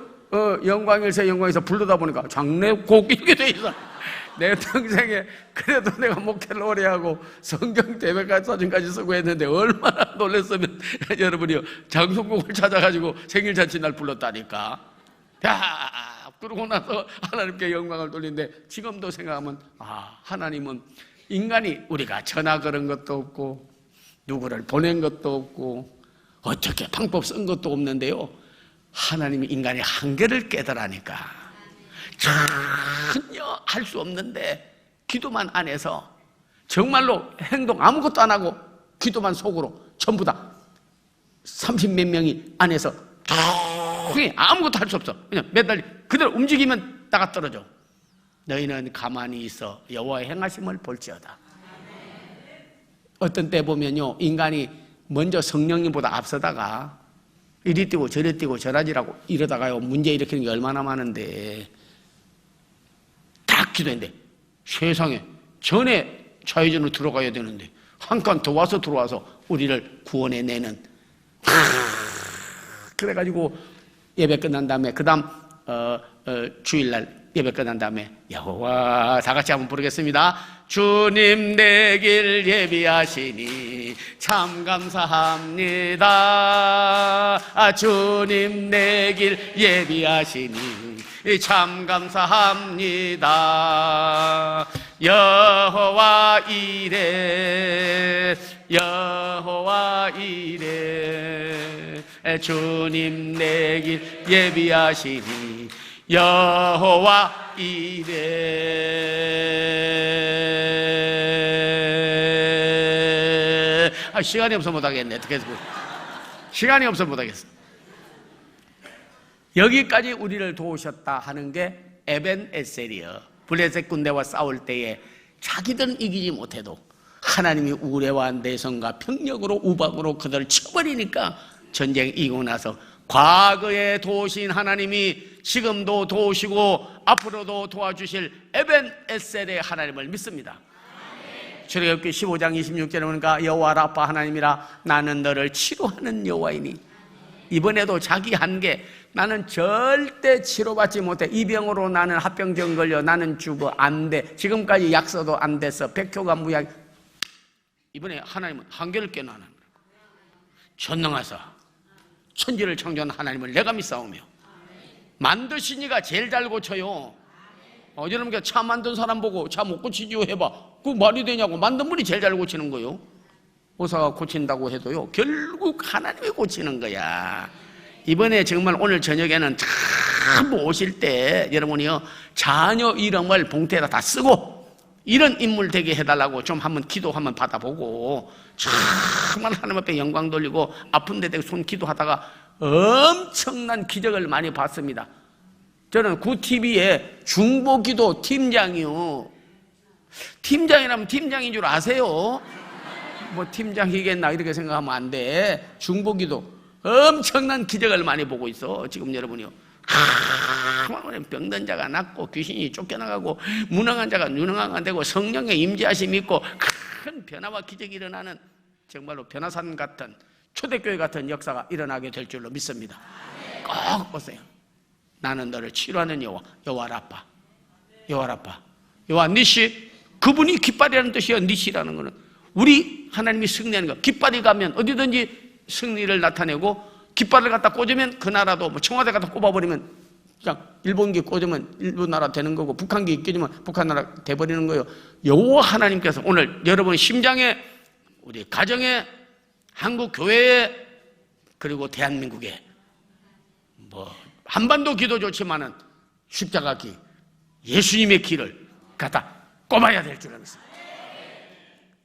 S1: 영광일세 영광에서 부르다 보니까 장례곡 이렇게 돼 있어. 내 평생에 그래도 내가 목회를 오래 하고 성경 대백과 사진까지 쓰고 했는데 얼마나 놀랐으면 여러분이요, 장송곡을 찾아가지고 생일잔치 날 불렀다니까. 야, 그러고 나서 하나님께 영광을 돌리는데 지금도 생각하면 하나님은 인간이 우리가 전화 걸은 것도 없고 누구를 보낸 것도 없고 어떻게 방법 쓴 것도 없는데요, 하나님이 인간의 한계를 깨달으니까 전혀 할 수 없는데 기도만 안 해서 정말로 행동 아무것도 안 하고 기도만 속으로 전부 다 30몇 명이 안에서 조용히 아무것도 할 수 없어. 그냥 매달 그대로 움직이면 따가 떨어져. 너희는 가만히 있어 여호와의 행하심을 볼지어다. 어떤 때 보면요, 인간이 먼저 성령님보다 앞서다가 이리 뛰고 저리 뛰고 저라지라고 이러다가요 문제 일으키는 게 얼마나 많은데, 딱 기도했는데 세상에 전에 좌회전으로 들어가야 되는데 한 칸 더 와서 들어와서 우리를 구원해내는. 그래가지고 예배 끝난 다음에 그 다음 주일날 예배 끝난 다음에 여호와 다 같이 한번 부르겠습니다. 주님 내 길 예비하시니 참 감사합니다. 주님 내 길 예비하시니 참 감사합니다. 여호와 이레 여호와 이레 주님 내 길 예비하시니 여호와 이레. 시간이 없어 못하겠네. 어떻게 해서 시간이 없어 못하겠어. 여기까지 우리를 도우셨다 하는 게 에벤 에셀이여. 블레셋 군대와 싸울 때에 자기들은 이기지 못해도 하나님이 우레와 내성과 병력으로 우박으로 그들을 쳐버리니까 전쟁 이기고 나서 과거에 도우신 하나님이 지금도 도우시고 앞으로도 도와주실 에벤 에셀의 하나님을 믿습니다. 출애굽기 15장 26절에 보니까 여호와 라파 하나님이라 나는 너를 치료하는 여호와이니. 이번에도 자기 한계, 나는 절대 치료받지 못해. 이 병으로 나는 합병증 걸려. 나는 죽어. 안 돼. 지금까지 약 써도 안 됐어. 백효가 무약. 이번에 하나님은 한계를 깨닫는 거예요. 전능하사 천지를 창조한 하나님을 내가 믿사오며 만드시니가 제일 잘 고쳐요. 여러분 차 만든 사람 보고 차 못 고치지요 해봐. 그 말이 되냐고. 만든 분이 제일 잘 고치는 거예요. 의사가 고친다고 해도요 결국 하나님이 고치는 거야. 이번에 정말 오늘 저녁에는 참 오실 때 여러분이요 자녀 이름을 봉투에다 다 쓰고 이런 인물 되게 해달라고 좀 한번 기도 한번 받아보고 정말 하나님 앞에 영광 돌리고 아픈 데 대고 손 기도하다가 엄청난 기적을 많이 봤습니다. 저는 구TV에 중보기도 팀장이요. 팀장이라면 팀장인 줄 아세요? 뭐 팀장이겠나 이렇게 생각하면 안 돼. 중보기도 엄청난 기적을 많이 보고 있어. 지금 여러분이요. 병든 자가 낫고 귀신이 쫓겨나가고 무능한 자가 유능한 되고 성령의 임재하심이 있고 큰 변화와 기적이 일어나는 정말로 변화산 같은 초대교회 같은 역사가 일어나게 될 줄로 믿습니다. 꼭 보세요. 나는 너를 치료하는 여호와, 여호와 라파, 여호와 라파, 여호와 니시. 그분이 깃발이라는 뜻이야. 니시라는 거는 우리 하나님이 승리하는 거. 깃발이 가면 어디든지 승리를 나타내고 깃발을 갖다 꽂으면 그 나라도 뭐 청와대 갖다 꼽아버리면 그냥 일본기 꽂으면 일본 나라 되는 거고 북한기 꽂으면 북한 나라 돼버리는 거예요. 여호와 하나님께서 오늘 여러분 심장에 우리 가정에 한국 교회에 그리고 대한민국에 뭐 한반도 기도 좋지만은 십자가 기 예수님의 길을 갖다 꼽아야 될 줄 알았어요.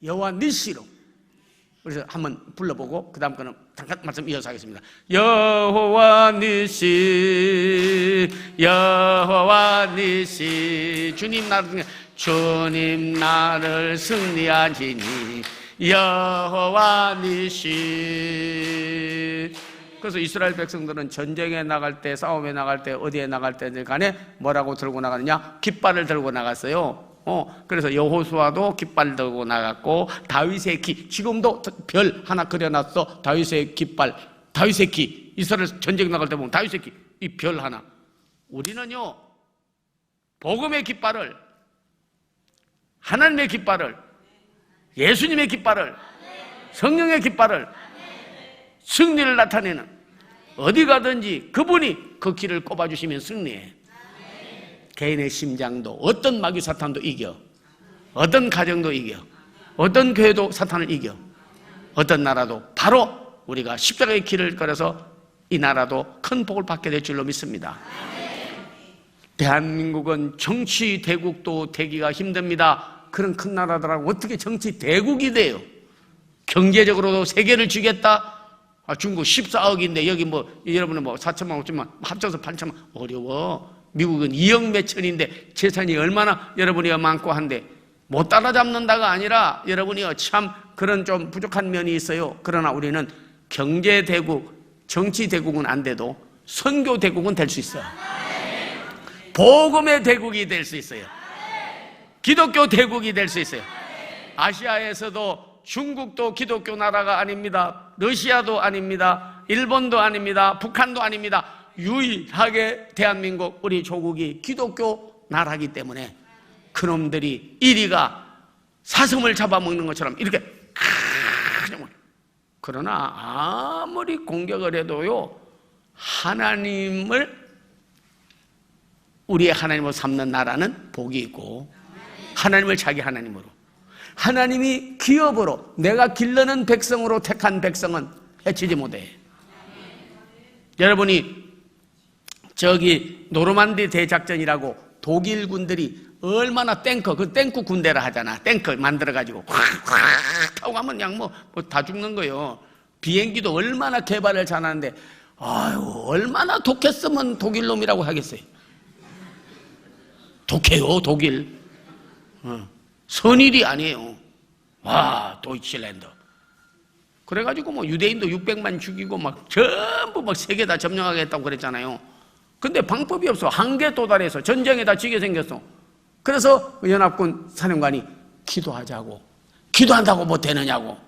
S1: 여호와 니시로. 그래서 한번 불러보고 그 다음 거는 잠깐 말씀 이어서 하겠습니다. 여호와 니시 여호와 니시 주님 나를 승리하시니 여호와 니시 그래서 이스라엘 백성들은 전쟁에 나갈 때, 싸움에 나갈 때, 어디에 나갈 때 간에 뭐라고 들고 나가느냐? 깃발을 들고 나갔어요. 그래서 여호수아도 깃발 들고 나갔고, 다윗의 기, 지금도 별 하나 그려놨어. 다윗의 깃발, 다윗의 기. 이스라엘 전쟁 나갈 때 보면 다윗의 기, 이 별 하나. 우리는요, 복음의 깃발을, 하나님의 깃발을, 예수님의 깃발을, 성령의 깃발을, 승리를 나타내는, 어디 가든지 그분이 그 길을 꼽아주시면 승리해. 개인의 심장도, 어떤 마귀 사탄도 이겨, 어떤 가정도 이겨, 어떤 교회도 사탄을 이겨, 어떤 나라도 바로 우리가 십자가의 길을 걸어서 이 나라도 큰 복을 받게 될 줄로 믿습니다. 대한민국은 정치 대국도 되기가 힘듭니다. 그런 큰 나라들하고 어떻게 정치 대국이 돼요? 경제적으로도 세계를 쥐겠다? 중국 14억인데 여기 뭐 여러분은 뭐 4천만 5천만 합쳐서 8천만, 어려워. 미국은 2억 몇천인데 재산이 얼마나 여러분이 많고 한데 못 따라잡는다가 아니라 여러분이 참 그런 좀 부족한 면이 있어요. 그러나 우리는 경제 대국, 정치 대국은 안 돼도 선교 대국은 될 수 있어요. 복음의 대국이 될 수 있어요. 기독교 대국이 될 수 있어요. 아시아에서도 중국도 기독교 나라가 아닙니다. 러시아도 아닙니다. 일본도 아닙니다. 북한도 아닙니다. 유일하게 대한민국 우리 조국이 기독교 나라이기 때문에 그놈들이 이리가 사슴을 잡아먹는 것처럼 이렇게, 그러나 아무리 공격을 해도요, 하나님을 우리의 하나님으로 삼는 나라는 복이 있고, 하나님을 자기 하나님으로, 하나님이 기업으로 내가 길르는 백성으로 택한 백성은 해치지 못해. 여러분이 저기 노르만디 대작전이라고 독일 군들이 얼마나 탱커, 그 탱크 군대라 하잖아. 탱크 만들어가지고 확 타고 가면 그냥 뭐 다 죽는 거예요. 비행기도 얼마나 개발을 잘하는데, 아유, 얼마나 독했으면 독일 놈이라고 하겠어요. 독해요, 독일. 선일이 아니에요. 와, 도이칠랜드. 그래가지고 뭐 유대인도 600만 죽이고 막 전부 막 세계 다 점령하겠다고 그랬잖아요. 근데 방법이 없어. 한계 도달해서 전쟁에 다 지게 생겼어. 그래서 연합군 사령관이 기도하자고, 기도한다고 못 되느냐고.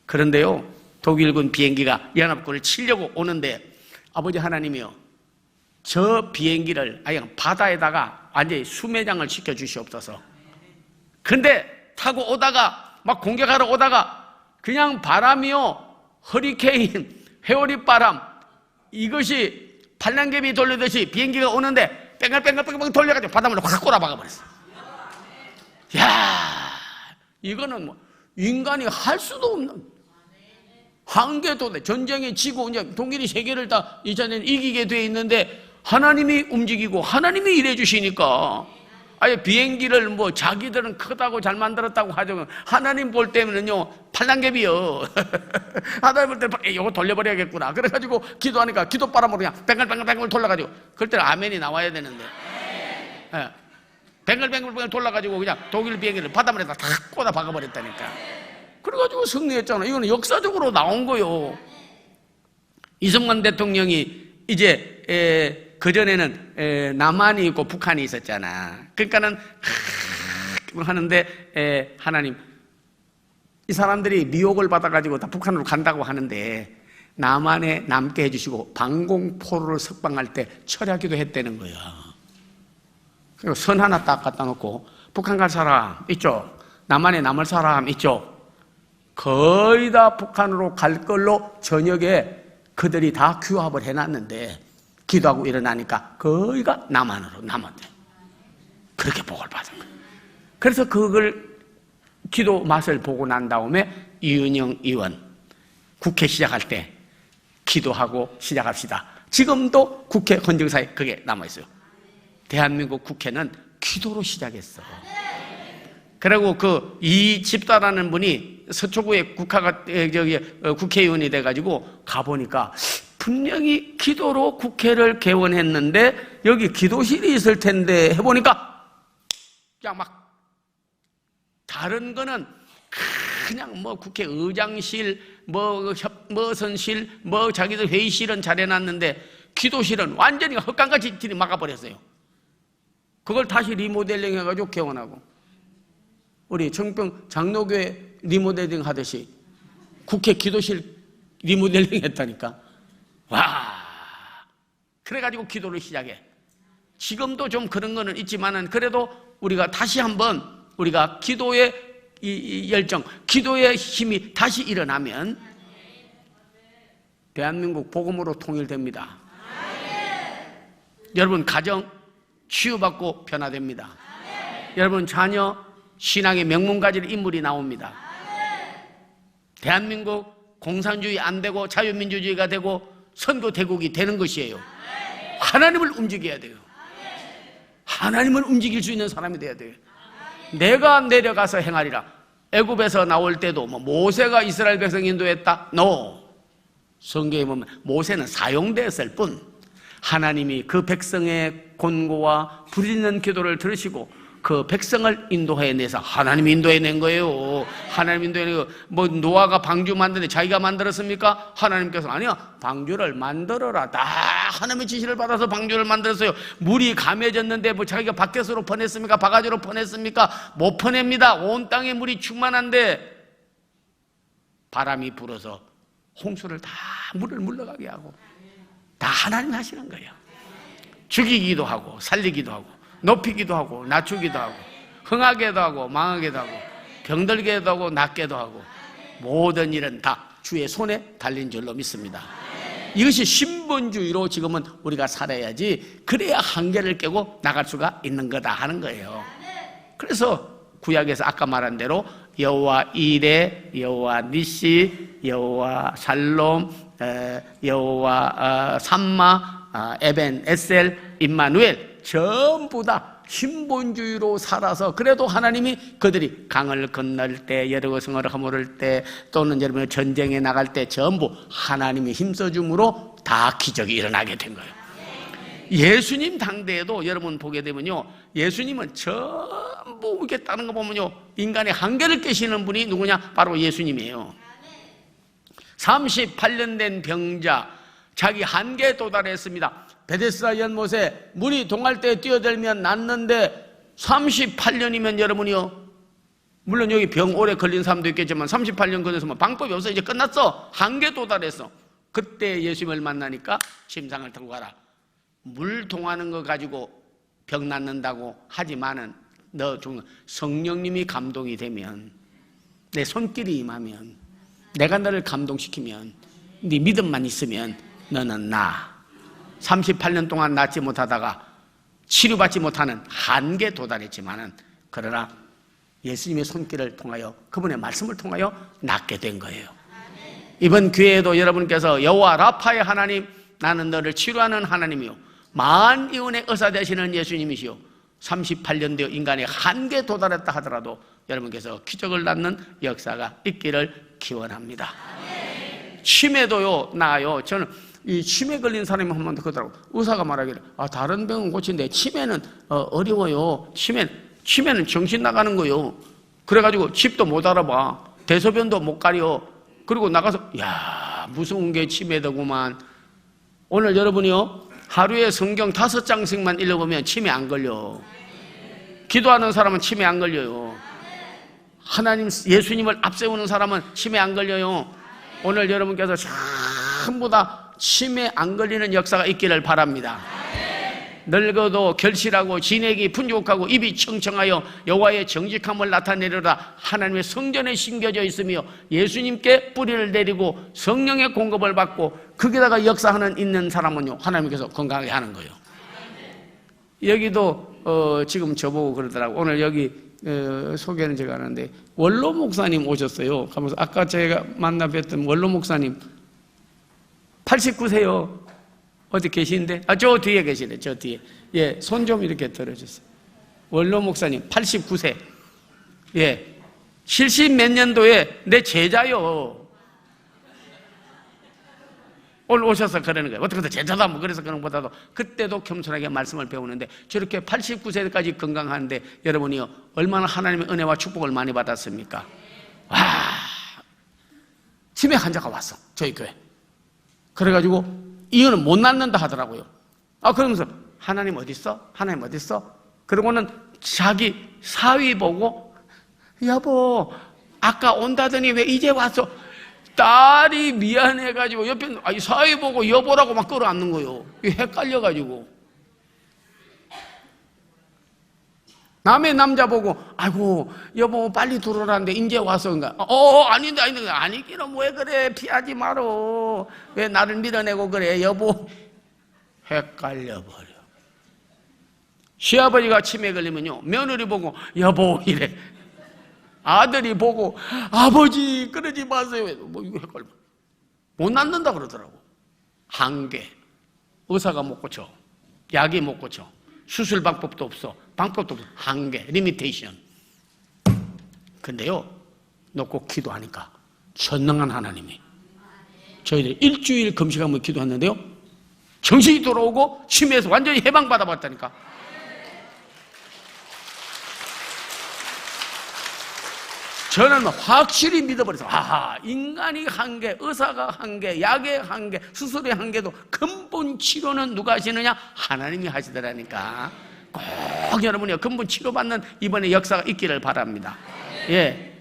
S1: 그런데요, 독일군 비행기가 연합군을 치려고 오는데 아버지 하나님이요, 저 비행기를 아예 바다에다가 완전히 수매장을 시켜 주시옵소서. 근데 타고 오다가 막 공격하러 오다가 그냥 바람이요, 허리케인, 회오리 바람, 이것이 팔랑개비 돌리듯이 비행기가 오는데 뺑글뺑글 돌려가지고 바닷물로 확 꼬라박아 버렸어. 야, 이거는 뭐 인간이 할 수도 없는 한계도대. 전쟁에 지고 이제 독일이 세계를 다 이전에 이기게 돼 있는데 하나님이 움직이고 하나님이 일해 주시니까, 아예 비행기를 뭐 자기들은 크다고 잘 만들었다고 하죠. 하나님 볼 때는요, 팔랑개비요. 하나님 볼 때는 이거 돌려버려야겠구나. 그래가지고 기도하니까 기도바람으로 그냥 뱅글뱅글 돌려가지고, 그럴 때는 아멘이 나와야 되는데, 예, 뱅글뱅글 돌려가지고 그냥 독일 비행기를 바닷물에다 탁 꽂아 박아버렸다니까. 그래가지고 승리했잖아. 이거는 역사적으로 나온 거요. 이승만 대통령이 이제 그전에는 남한이 있고 북한이 있었잖아. 그러니까는 하는데 하나님, 이 사람들이 미혹을 받아가지고 다 북한으로 간다고 하는데 남한에 남게 해주시고 방공포로를 석방할 때 철야기도 했다는 거야. 그리고 선 하나 딱 갖다 놓고 북한 갈 사람 이쪽, 남한에 남을 사람 이쪽, 거의 다 북한으로 갈 걸로 저녁에 그들이 다 규합을 해놨는데 기도하고 일어나니까 거의가 남한으로 남았대. 그렇게 복을 받은 거예요. 그래서 그걸 기도 맛을 보고 난 다음에 이은영 의원 국회 시작할 때 기도하고 시작합시다. 지금도 국회 헌정사에 그게 남아있어요. 대한민국 국회는 기도로 시작했어. 그리고 그 이집다라는 분이 서초구에 국회의원이 돼가지고 가보니까 분명히 기도로 국회를 개원했는데 여기 기도실이 있을 텐데 해보니까 그냥 막 다른 거는 그냥 뭐 국회 의장실 선실, 자기들 회의실은 잘해놨는데 기도실은 완전히 헛간같이 막아버렸어요. 그걸 다시 리모델링 해가지고 개원하고, 우리 청평 장로교회 리모델링 하듯이 국회 기도실 리모델링 했다니까. 와, 그래가지고 기도를 시작해. 지금도 좀 그런 거는 있지만은 그래도 우리가 다시 한번 우리가 기도의 이 열정, 기도의 힘이 다시 일어나면 대한민국 복음으로 통일됩니다. 여러분 가정 치유받고 변화됩니다. 여러분 자녀 신앙의 명문 가질 인물이 나옵니다. 대한민국 공산주의 안 되고 자유민주주의가 되고 선거 대국이 되는 것이에요. 하나님을 움직여야 돼요. 하나님을 움직일 수 있는 사람이 돼야 돼요. 내가 내려가서 행하리라. 애굽에서 나올 때도 모세가 이스라엘 백성 인도했다? No. 성경에 보면 모세는 사용되었을 뿐 하나님이 그 백성의 곤고와 부르짖는 기도를 들으시고 그 백성을 인도해내서 하나님이 인도해낸 거예요. 하나님 인도해내고, 노아가 방주 만드는데 자기가 만들었습니까? 하나님께서 아니야, 방주를 만들어라. 다 하나님의 지시를 받아서 방주를 만들었어요. 물이 감해졌는데 자기가 바켓으로 퍼냈습니까? 바가지로 퍼냈습니까? 못 퍼냅니다. 온 땅에 물이 충만한데 바람이 불어서 홍수를 다 물을 물러가게 하고 다 하나님이 하시는 거예요. 죽이기도 하고 살리기도 하고 높이기도 하고 낮추기도 하고 흥하게도 하고 망하게도 하고 병들게도 하고 낫게도 하고 모든 일은 다 주의 손에 달린 줄로 믿습니다. 이것이 신본주의로 지금은 우리가 살아야지, 그래야 한계를 깨고 나갈 수가 있는 거다 하는 거예요. 그래서 구약에서 아까 말한 대로 여호와 이레, 여호와 니시, 여호와 살롬, 여호와 삼마, 에벤 에셀, 임마누엘 전부 다 신본주의로 살아서, 그래도 하나님이 그들이 강을 건널 때, 여리고성을 허물을 때, 또는 여러분 전쟁에 나갈 때 전부 하나님이 힘써줌으로 다 기적이 일어나게 된 거예요. 예수님 당대에도 여러분 보게 되면요, 예수님은 전부 이렇게 다른 거 보면요, 인간의 한계를 깨시는 분이 누구냐? 바로 예수님이에요. 38년 된 병자, 자기 한계에 도달했습니다. 베데스다 연못에 물이 동할 때 뛰어들면 낫는데 38년이면 여러분이요, 물론 여기 병 오래 걸린 사람도 있겠지만 38년 걸려서 방법이 없어. 이제 끝났어. 한계에 도달했어. 그때 예수님을 만나니까 침상을 타고 가라. 물 동하는 거 가지고 병 낫는다고 하지만은 너 죽는, 성령님이 감동이 되면, 내 손길이 임하면, 내가 너를 감동시키면, 네 믿음만 있으면 너는 나 38년 동안 낫지 못하다가 치료받지 못하는 한계에 도달했지만은, 그러나 예수님의 손길을 통하여, 그분의 말씀을 통하여 낫게 된 거예요. 이번 기회에도 여러분께서 여호와 라파의 하나님, 나는 너를 치료하는 하나님이요 만이운의 의사 되시는 예수님이시요 38년 되어 인간의 한계에 도달했다 하더라도 여러분께서 기적을 낳는 역사가 있기를 기원합니다. 치매도요 나아요. 저는 이 치매 걸린 사람이 한 번 더 그러더라고. 의사가 말하기를, 다른 병은 고치는데 치매는 어려워요. 치매는 정신 나가는 거요. 그래가지고 집도 못 알아봐, 대소변도 못 가려. 그리고 나가서 무서운 게 치매더구만. 오늘 여러분이요, 하루에 성경 5장씩만 읽어보면 치매 안 걸려. 기도하는 사람은 치매 안 걸려요. 하나님 예수님을 앞세우는 사람은 치매 안 걸려요. 오늘 여러분께서 전부 다 치매 안 걸리는 역사가 있기를 바랍니다. 늙어도 결실하고 진액이 풍족하고 입이 청청하여 여호와의 정직함을 나타내려라. 하나님의 성전에 심겨져 있으며 예수님께 뿌리를 내리고 성령의 공급을 받고 거기다가 역사하는 있는 사람은요, 하나님께서 건강하게 하는 거예요. 여기도 지금 저보고 그러더라고. 오늘 여기 소개는 제가 하는데 원로 목사님 오셨어요. 가면서 아까 제가 만나 뵀던 원로 목사님 89세요. 어디 계시는데? 저 뒤에 계시네. 저 뒤에. 예, 손 좀 이렇게 들어주세요. 원로 목사님 89세. 예, 70 몇 년도에 내 제자요. 오늘 오셔서 그러는 거예요. 어떻게 제자다 뭐 그래서 그런 것보다도 그때도 겸손하게 말씀을 배우는데 저렇게 89세까지 건강하는데 여러분이요, 얼마나 하나님의 은혜와 축복을 많이 받았습니까? 와, 치매 환자가 왔어, 저희 교회. 그래가지고 이거는 못 낫는다 하더라고요. 그러면서 하나님 어디 있어? 하나님 어디 있어? 그러고는 자기 사위 보고, 여보 아까 온다더니 왜 이제 왔어? 딸이 미안해가지고 옆에 사위 보고 여보라고 막 끌어안는 거예요. 헷갈려가지고. 남의 남자 보고, 아이고 여보 빨리 들어오라는데 이제 와서 그런가? 아닌데 아니기는 왜 그래, 피하지 마라. 왜 나를 밀어내고 그래 여보. 헷갈려버려. 시아버지가 치매 걸리면요, 며느리 보고 여보 이래. 아들이 보고 아버지 그러지 마세요. 뭐 이거 헷갈려. 못 낫는다 그러더라고. 한계. 의사가 못 고쳐, 약이 못 고쳐, 수술 방법도 없어. 방법도 없어. 한계, 리미테이션. 근데요, 놓고 기도하니까 전능한 하나님이, 저희들 일주일 금식하며 기도했는데요, 정신이 돌아오고 치매에서 완전히 해방받아봤다니까. 저는 확실히 믿어버려서, 인간이 한계, 의사가 한계, 약의 한계, 수술의 한계도 근본 치료는 누가 하시느냐? 하나님이 하시더라니까. 꼭 여러분이 근본 치료받는 이번에 역사가 있기를 바랍니다. 예.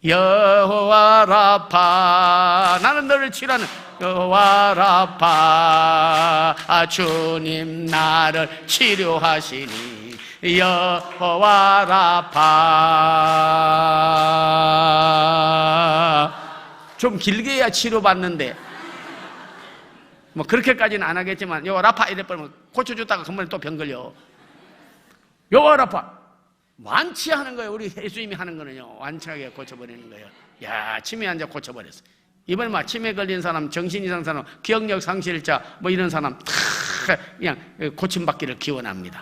S1: 여호와 라파, 나는 너를 치료하는 여호와 라파, 주님 나를 치료하시니 여호와 라파. 좀 길게 해야 치료받는데 뭐 그렇게까지는 안 하겠지만, 여호와 라파 이래버리면 고쳐줬다가 금방 또 병 걸려. 여호와 라파 완치하는 거예요. 우리 예수님이 하는 거는요, 완치하게 고쳐버리는 거예요. 야, 치매 환자 고쳐버렸어. 이번에 막 치매 걸린 사람, 정신 이상 사람, 기억력 상실자 뭐 이런 사람 다 그냥 고침받기를 기원합니다.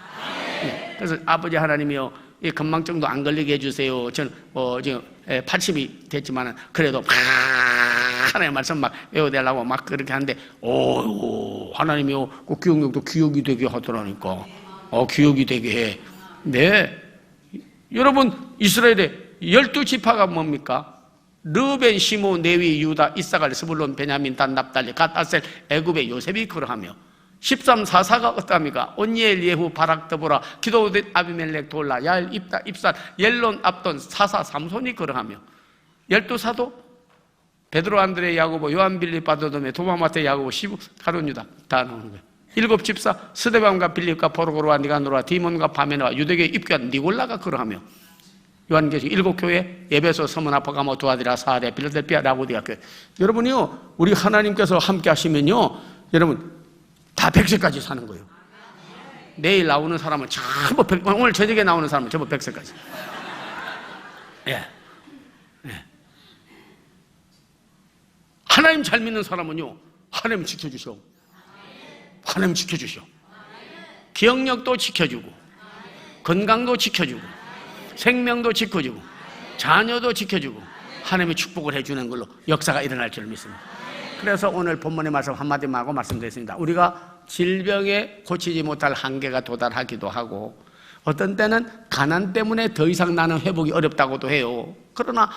S1: 그래서 아버지 하나님이요, 이 건망증도 안 걸리게 해주세요. 저는 지금 80이 됐지만은 그래도 하나님의 말씀 막 외워대려고 막 그렇게 하는데, 하나님이요, 그 기억력도 기억이 되게 하더라니까. 기억이 되게 해. 네, 여러분 이스라엘의 12지파가 뭡니까? 르벤, 시므온, 레위, 유다, 이사갈, 스불론, 베냐민, 단, 납달리, 갓, 아셀, 애굽의 요셉이 그러하며, 13사사가 어떠합니까? 온니엘, 예후, 바락, 드보라, 기도댓, 아비멜렉, 돌라, 야엘, 입다, 입산, 옐론, 압돈, 사사, 삼손이 그러하며, 12사도 베드로, 안드레, 야고보, 요한, 빌립, 바도돔에, 도마마테, 야고보, 시부, 가룟, 유다 다 나오는 거예요. 7집사 스데반과 빌립과 포르고로와 니가노라, 디몬과 바메나와 유대교에 입교한 니골라가 그러하며, 요한계시록 7교회, 에베소, 서문화, 버가모, 두아디라, 사데, 빌라델피아, 라고디아 교회. 여러분이요, 우리 하나님께서 함께 하시면요, 여러분 다 100세까지 사는 거예요. 내일 나오는 사람은 전부 오늘 저녁에 나오는 사람은 전부 100세까지. 예. 하나님 잘 믿는 사람은요, 하나님 지켜주셔. 하나님 지켜주셔. 기억력도 지켜주고, 건강도 지켜주고, 생명도 지켜주고, 자녀도 지켜주고, 하나님이 축복을 해주는 걸로 역사가 일어날 줄 믿습니다. 그래서 오늘 본문의 말씀 한마디만 하고 말씀드렸습니다. 우리가 질병에 고치지 못할 한계가 도달하기도 하고, 어떤 때는 가난 때문에 더 이상 나는 회복이 어렵다고도 해요. 그러나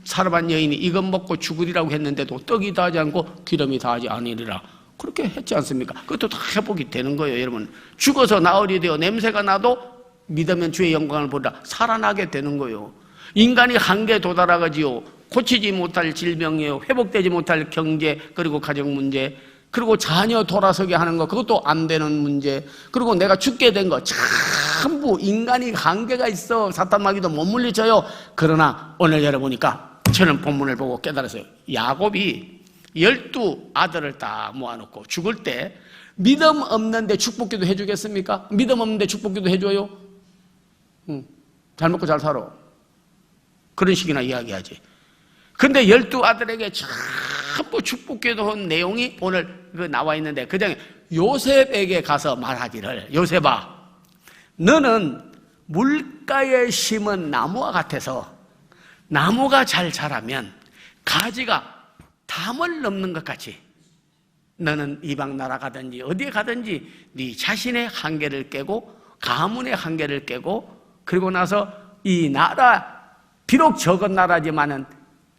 S1: 사르반 여인이 이것 먹고 죽으리라고 했는데도 떡이 다하지 않고 기름이 다하지 아니리라, 그렇게 했지 않습니까? 그것도 다 회복이 되는 거예요. 여러분, 죽어서 나으리 되어 냄새가 나도 믿으면 주의 영광을 보리라, 살아나게 되는 거예요. 인간이 한계에 도달하가지요, 고치지 못할 질병이에요. 회복되지 못할 경제, 그리고 가정 문제, 그리고 자녀 돌아서게 하는 거, 그것도 안 되는 문제, 그리고 내가 죽게 된 거, 전부 인간이 한계가 있어. 사탄 마귀도 못 물리쳐요. 그러나 오늘 열어보니까 저는 본문을 보고 깨달았어요. 야곱이 12아들을 다 모아놓고 죽을 때 믿음 없는데 축복기도 해주겠습니까? 믿음 없는데 축복기도 해줘요? 잘 먹고 잘 살아, 그런 식이나 이야기하지. 근데 12아들에게 전부 축복기도 한 내용이 오늘 나와 있는데, 그 중에 요셉에게 가서 말하기를, 요셉아, 너는 물가에 심은 나무와 같아서 나무가 잘 자라면 가지가 담을 넘는 것 같이 너는 이방 나라 가든지 어디에 가든지 네 자신의 한계를 깨고 가문의 한계를 깨고, 그리고 나서 이 나라, 비록 적은 나라지만은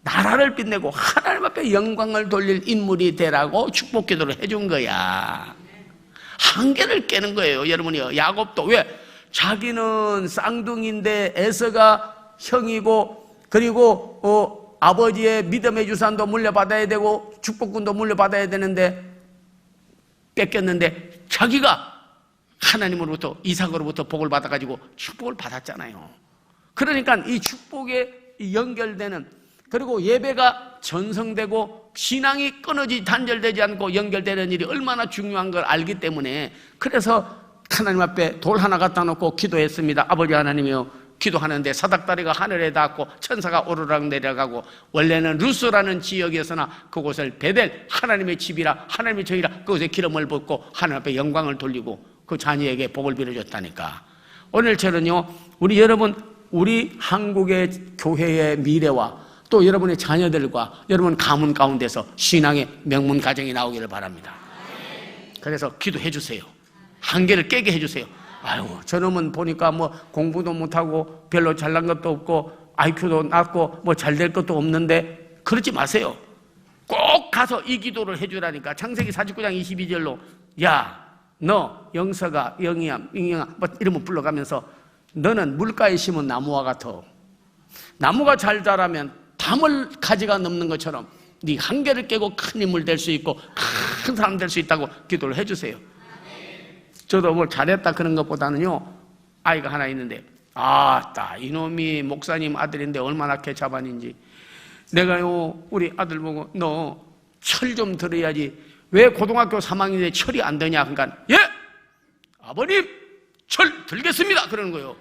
S1: 나라를 빛내고 하나님 앞에 영광을 돌릴 인물이 되라고 축복 기도를 해준 거야. 한계를 깨는 거예요. 여러분이요. 야곱도 왜? 자기는 쌍둥이인데 에서가 형이고, 그리고 아버지의 믿음의 유산도 물려받아야 되고 축복군도 물려받아야 되는데 뺏겼는데, 자기가 하나님으로부터, 이삭으로부터 복을 받아가지고 축복을 받았잖아요. 그러니까 이 축복에 연결되는, 그리고 예배가 전성되고 신앙이 끊어지 단절되지 않고 연결되는 일이 얼마나 중요한 걸 알기 때문에, 그래서 하나님 앞에 돌 하나 갖다 놓고 기도했습니다. 아버지 하나님이요, 기도하는데 사닥다리가 하늘에 닿고 천사가 오르락 내려가고, 원래는 루스라는 지역이었으나 그곳을 베델, 하나님의 집이라, 하나님의 정이라, 그곳에 기름을 붓고 하나님 앞에 영광을 돌리고 그 자녀에게 복을 빌어줬다니까. 오늘 저는요, 우리 여러분, 우리 한국의 교회의 미래와 또 여러분의 자녀들과 여러분 가문 가운데서 신앙의 명문 가정이 나오기를 바랍니다. 그래서 기도해 주세요. 한계를 깨게 해 주세요. 아이고, 저놈은 보니까 뭐 공부도 못하고 별로 잘난 것도 없고 IQ도 낮고 뭐 잘 될 것도 없는데, 그러지 마세요. 꼭 가서 이 기도를 해 주라니까. 창세기 49장 22절로 야, 너 영서가, 영이야, 뭐 이름을 불러가면서 너는 물가에 심은 나무와 같아. 나무가 잘 자라면 담을 가지가 넘는 것처럼 네 한계를 깨고 큰 인물 될 수 있고 큰 사람 될 수 있다고 기도를 해주세요. 저도 뭘 잘했다 그런 것보다는요, 아이가 하나 있는데, 아따 이놈이 목사님 아들인데 얼마나 개차반인지, 내가요 우리 아들 보고 너 철 좀 들어야지, 왜 고등학교 3학년인데 철이 안 되냐. 그러니까 예 아버님 철 들겠습니다 그러는 거예요.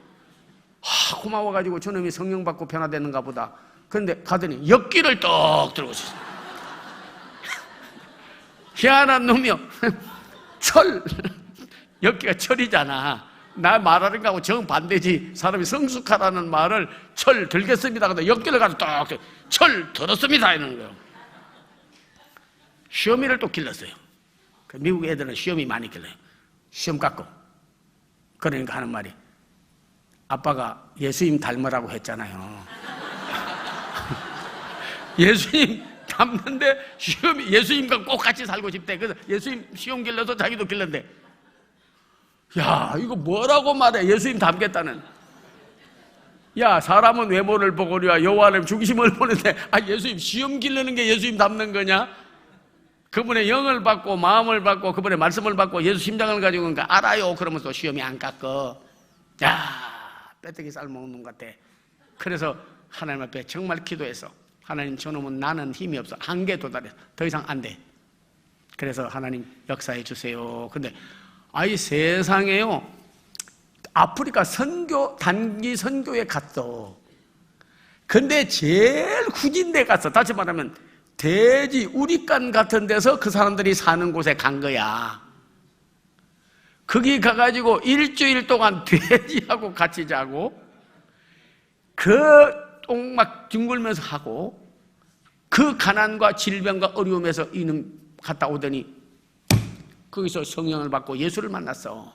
S1: 고마워가지고 저놈이 성령 받고 변화되는가 보다. 그런데 가더니 엿기를 떡 들고 있었어요. 희한한 놈이요. 철, 엿기가 철이잖아. 나 말하는 거하고 정반대지. 사람이 성숙하라는 말을 철 들겠습니다. 근데 엿기를 가지고 떡, 철 들었습니다 이러는 거예요. 시험이를 또 길렀어요. 미국 애들은 시험이 많이 길러요. 시험 깎고. 그러니까 하는 말이, 아빠가 예수님 닮으라고 했잖아요. 예수님 닮는데 시험이 예수님과 꼭 같이 살고 싶대. 그래서 예수님 시험 길러서 자기도 길렀대. 야, 이거 뭐라고 말해? 예수님 닮겠다는. 야, 사람은 외모를 보거니와 여호와는 중심을 보는데, 예수님 시험 길르는 게 예수님 닮는 거냐? 그분의 영을 받고 마음을 받고 그분의 말씀을 받고 예수 심장을 가지고 그러니까 알아요. 그러면서 시험이 안 깎어. 야, 빼뜨기 쌀 먹는 것 같아. 그래서 하나님 앞에 정말 기도해서, 하나님 저놈은 나는 힘이 없어. 한계에 도달해서 더 이상 안 돼. 그래서 하나님 역사해 주세요. 근데 세상에요, 아프리카 단기 선교에 갔어. 근데 제일 후진데 갔어. 다시 말하면 돼지 우리간 같은 데서 그 사람들이 사는 곳에 간 거야. 거기 가가지고 일주일 동안 돼지하고 같이 자고 그 똥 막 뒹굴면서 하고, 그 가난과 질병과 어려움에서 이놈 갔다 오더니 거기서 성령을 받고 예수를 만났어.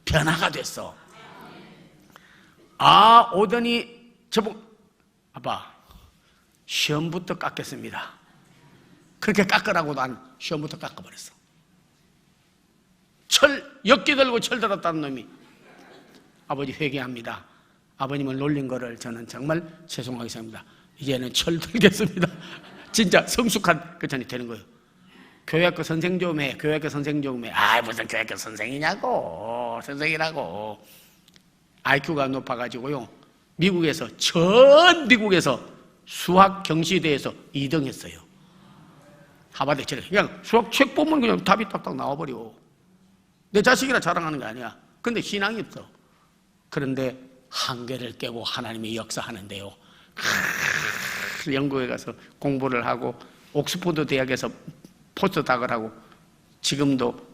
S1: 변화가 됐어. 오더니 저보고 아빠 시험부터 깎겠습니다. 그렇게 깎으라고 난 시험부터 깎아버렸어. 엿기 들고 철 들었다는 놈이, 아버지 회개합니다. 아버님을 놀린 거를 저는 정말 죄송하게 생각합니다. 이제는 철 들겠습니다. 진짜 성숙한 그전이 되는 거예요. 교회학교 선생 좀 해. 교회학교 선생 좀 해. 무슨 교회학교 선생이냐고. 선생이라고. IQ가 높아가지고요, 전 미국에서 수학 경시대회에서 2등 했어요. 하버드 책. 그냥 수학 책 보면 그냥 답이 딱딱 나와버려. 내 자식이라 자랑하는 게 아니야. 근데 신앙이 없어. 그런데 한계를 깨고 하나님이 역사하는데요, 영국에 가서 공부를 하고 옥스포드 대학에서 포스트닥을 하고 지금도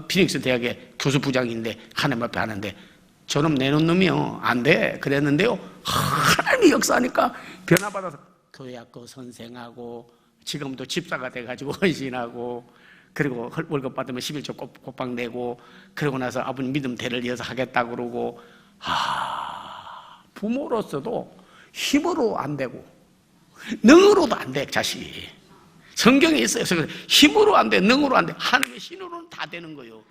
S1: 피닉스 대학의 교수 부장인데 하나님 앞에 하는데, 저놈 내놓은 놈이요 안 돼 그랬는데요, 하나님이 역사하니까 변화받아서 교회학교 선생하고 지금도 집사가 돼가지고 헌신하고, 그리고 월급 받으면 11조 꼬박 내고, 그러고 나서 아버님 믿음 대를 이어서 하겠다고 그러고. 부모로서도 힘으로 안 되고 능으로도 안 돼, 자식이. 성경에 있어요. 힘으로 안 돼, 능으로 안 돼. 하나님의 신으로는 다 되는 거예요.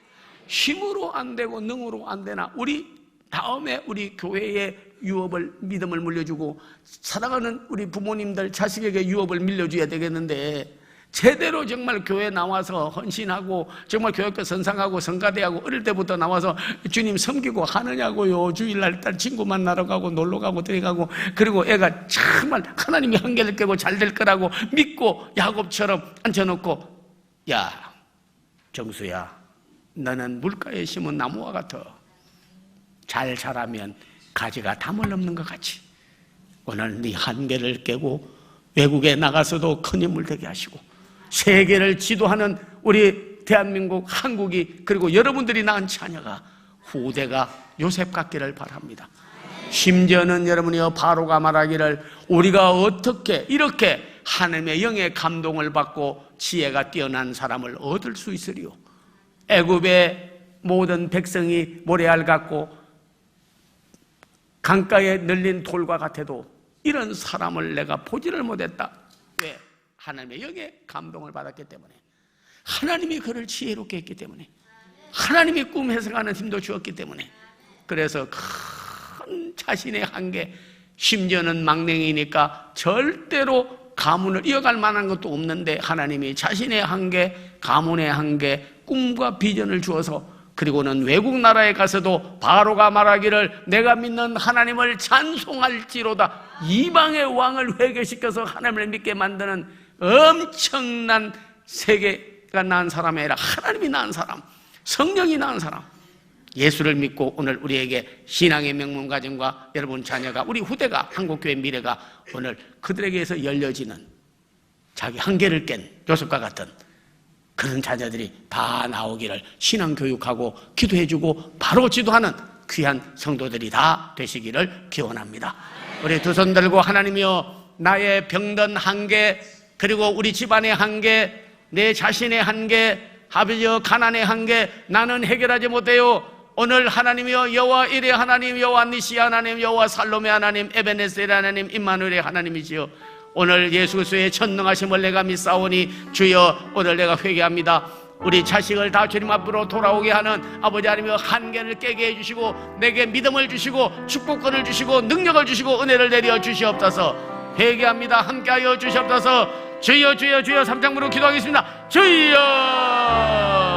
S1: 힘으로 안 되고 능으로 안 되나. 우리 다음에 우리 교회에 유업을, 믿음을 물려주고 살아가는 우리 부모님들 자식에게 유업을 밀려줘야 되겠는데, 제대로 정말 교회 나와서 헌신하고 정말 교육과 선상하고 성가대하고 어릴 때부터 나와서 주님 섬기고 하느냐고요. 주일날 딸 친구 만나러 가고 놀러 가고 들어가고, 그리고 애가 정말 하나님이 한계를 깨고 잘 될 거라고 믿고 야곱처럼 앉혀놓고, 야 정수야, 너는 물가에 심은 나무와 같아. 잘 자라면 가지가 담을 넘는 것 같이 오늘 네 한계를 깨고 외국에 나가서도 큰 인물 되게 하시고 세계를 지도하는 우리 대한민국, 한국이, 그리고 여러분들이 낳은 자녀가, 후대가 요셉 같기를 바랍니다. 심지어는 여러분이요, 바로가 말하기를 우리가 어떻게 이렇게 하나님의 영의 감동을 받고 지혜가 뛰어난 사람을 얻을 수 있으리요. 애굽의 모든 백성이 모래알 같고 강가에 널린 돌과 같아도 이런 사람을 내가 보지를 못했다. 왜? 하나님의 영의 감동을 받았기 때문에, 하나님이 그를 지혜롭게 했기 때문에, 하나님이 꿈 해석하는 힘도 주었기 때문에. 그래서 큰 자신의 한계, 심지어는 막냉이니까 절대로 가문을 이어갈 만한 것도 없는데 하나님이 자신의 한계, 가문의 한계, 꿈과 비전을 주어서, 그리고는 외국 나라에 가서도 바로가 말하기를 내가 믿는 하나님을 찬송할지로다. 이방의 왕을 회개시켜서 하나님을 믿게 만드는 엄청난 세계가 낳은 사람이 아니라 하나님이 낳은 사람, 성령이 낳은 사람, 예수를 믿고 오늘 우리에게 신앙의 명문 가정과 여러분 자녀가, 우리 후대가, 한국교회 미래가 오늘 그들에게서 열려지는 자기 한계를 깬 요셉과 같은 그런 자녀들이 다 나오기를 신앙교육하고 기도해주고 바로 지도하는 귀한 성도들이 다 되시기를 기원합니다. 우리 두 손 들고, 하나님이여, 나의 병든 한계, 그리고 우리 집안의 한계, 내 자신의 한계, 아버지여 가난의 한계 나는 해결하지 못해요. 오늘 하나님이여, 여호와 이레 하나님, 여호와 니시 하나님, 여호와 살롬의 하나님, 에베네셀의 하나님, 임마누엘의 하나님이시여, 오늘 예수 그리스도의 전능하심을 내가 믿사오니 주여, 오늘 내가 회개합니다. 우리 자식을 다 주님 앞으로 돌아오게 하는 아버지 하나님이여, 한계를 깨게 해주시고 내게 믿음을 주시고 축복권을 주시고 능력을 주시고 은혜를 내려 주시옵소서. 회개합니다. 함께하여 주시옵소서. 주여 주여 주여 3장으로 기도하겠습니다. 주여.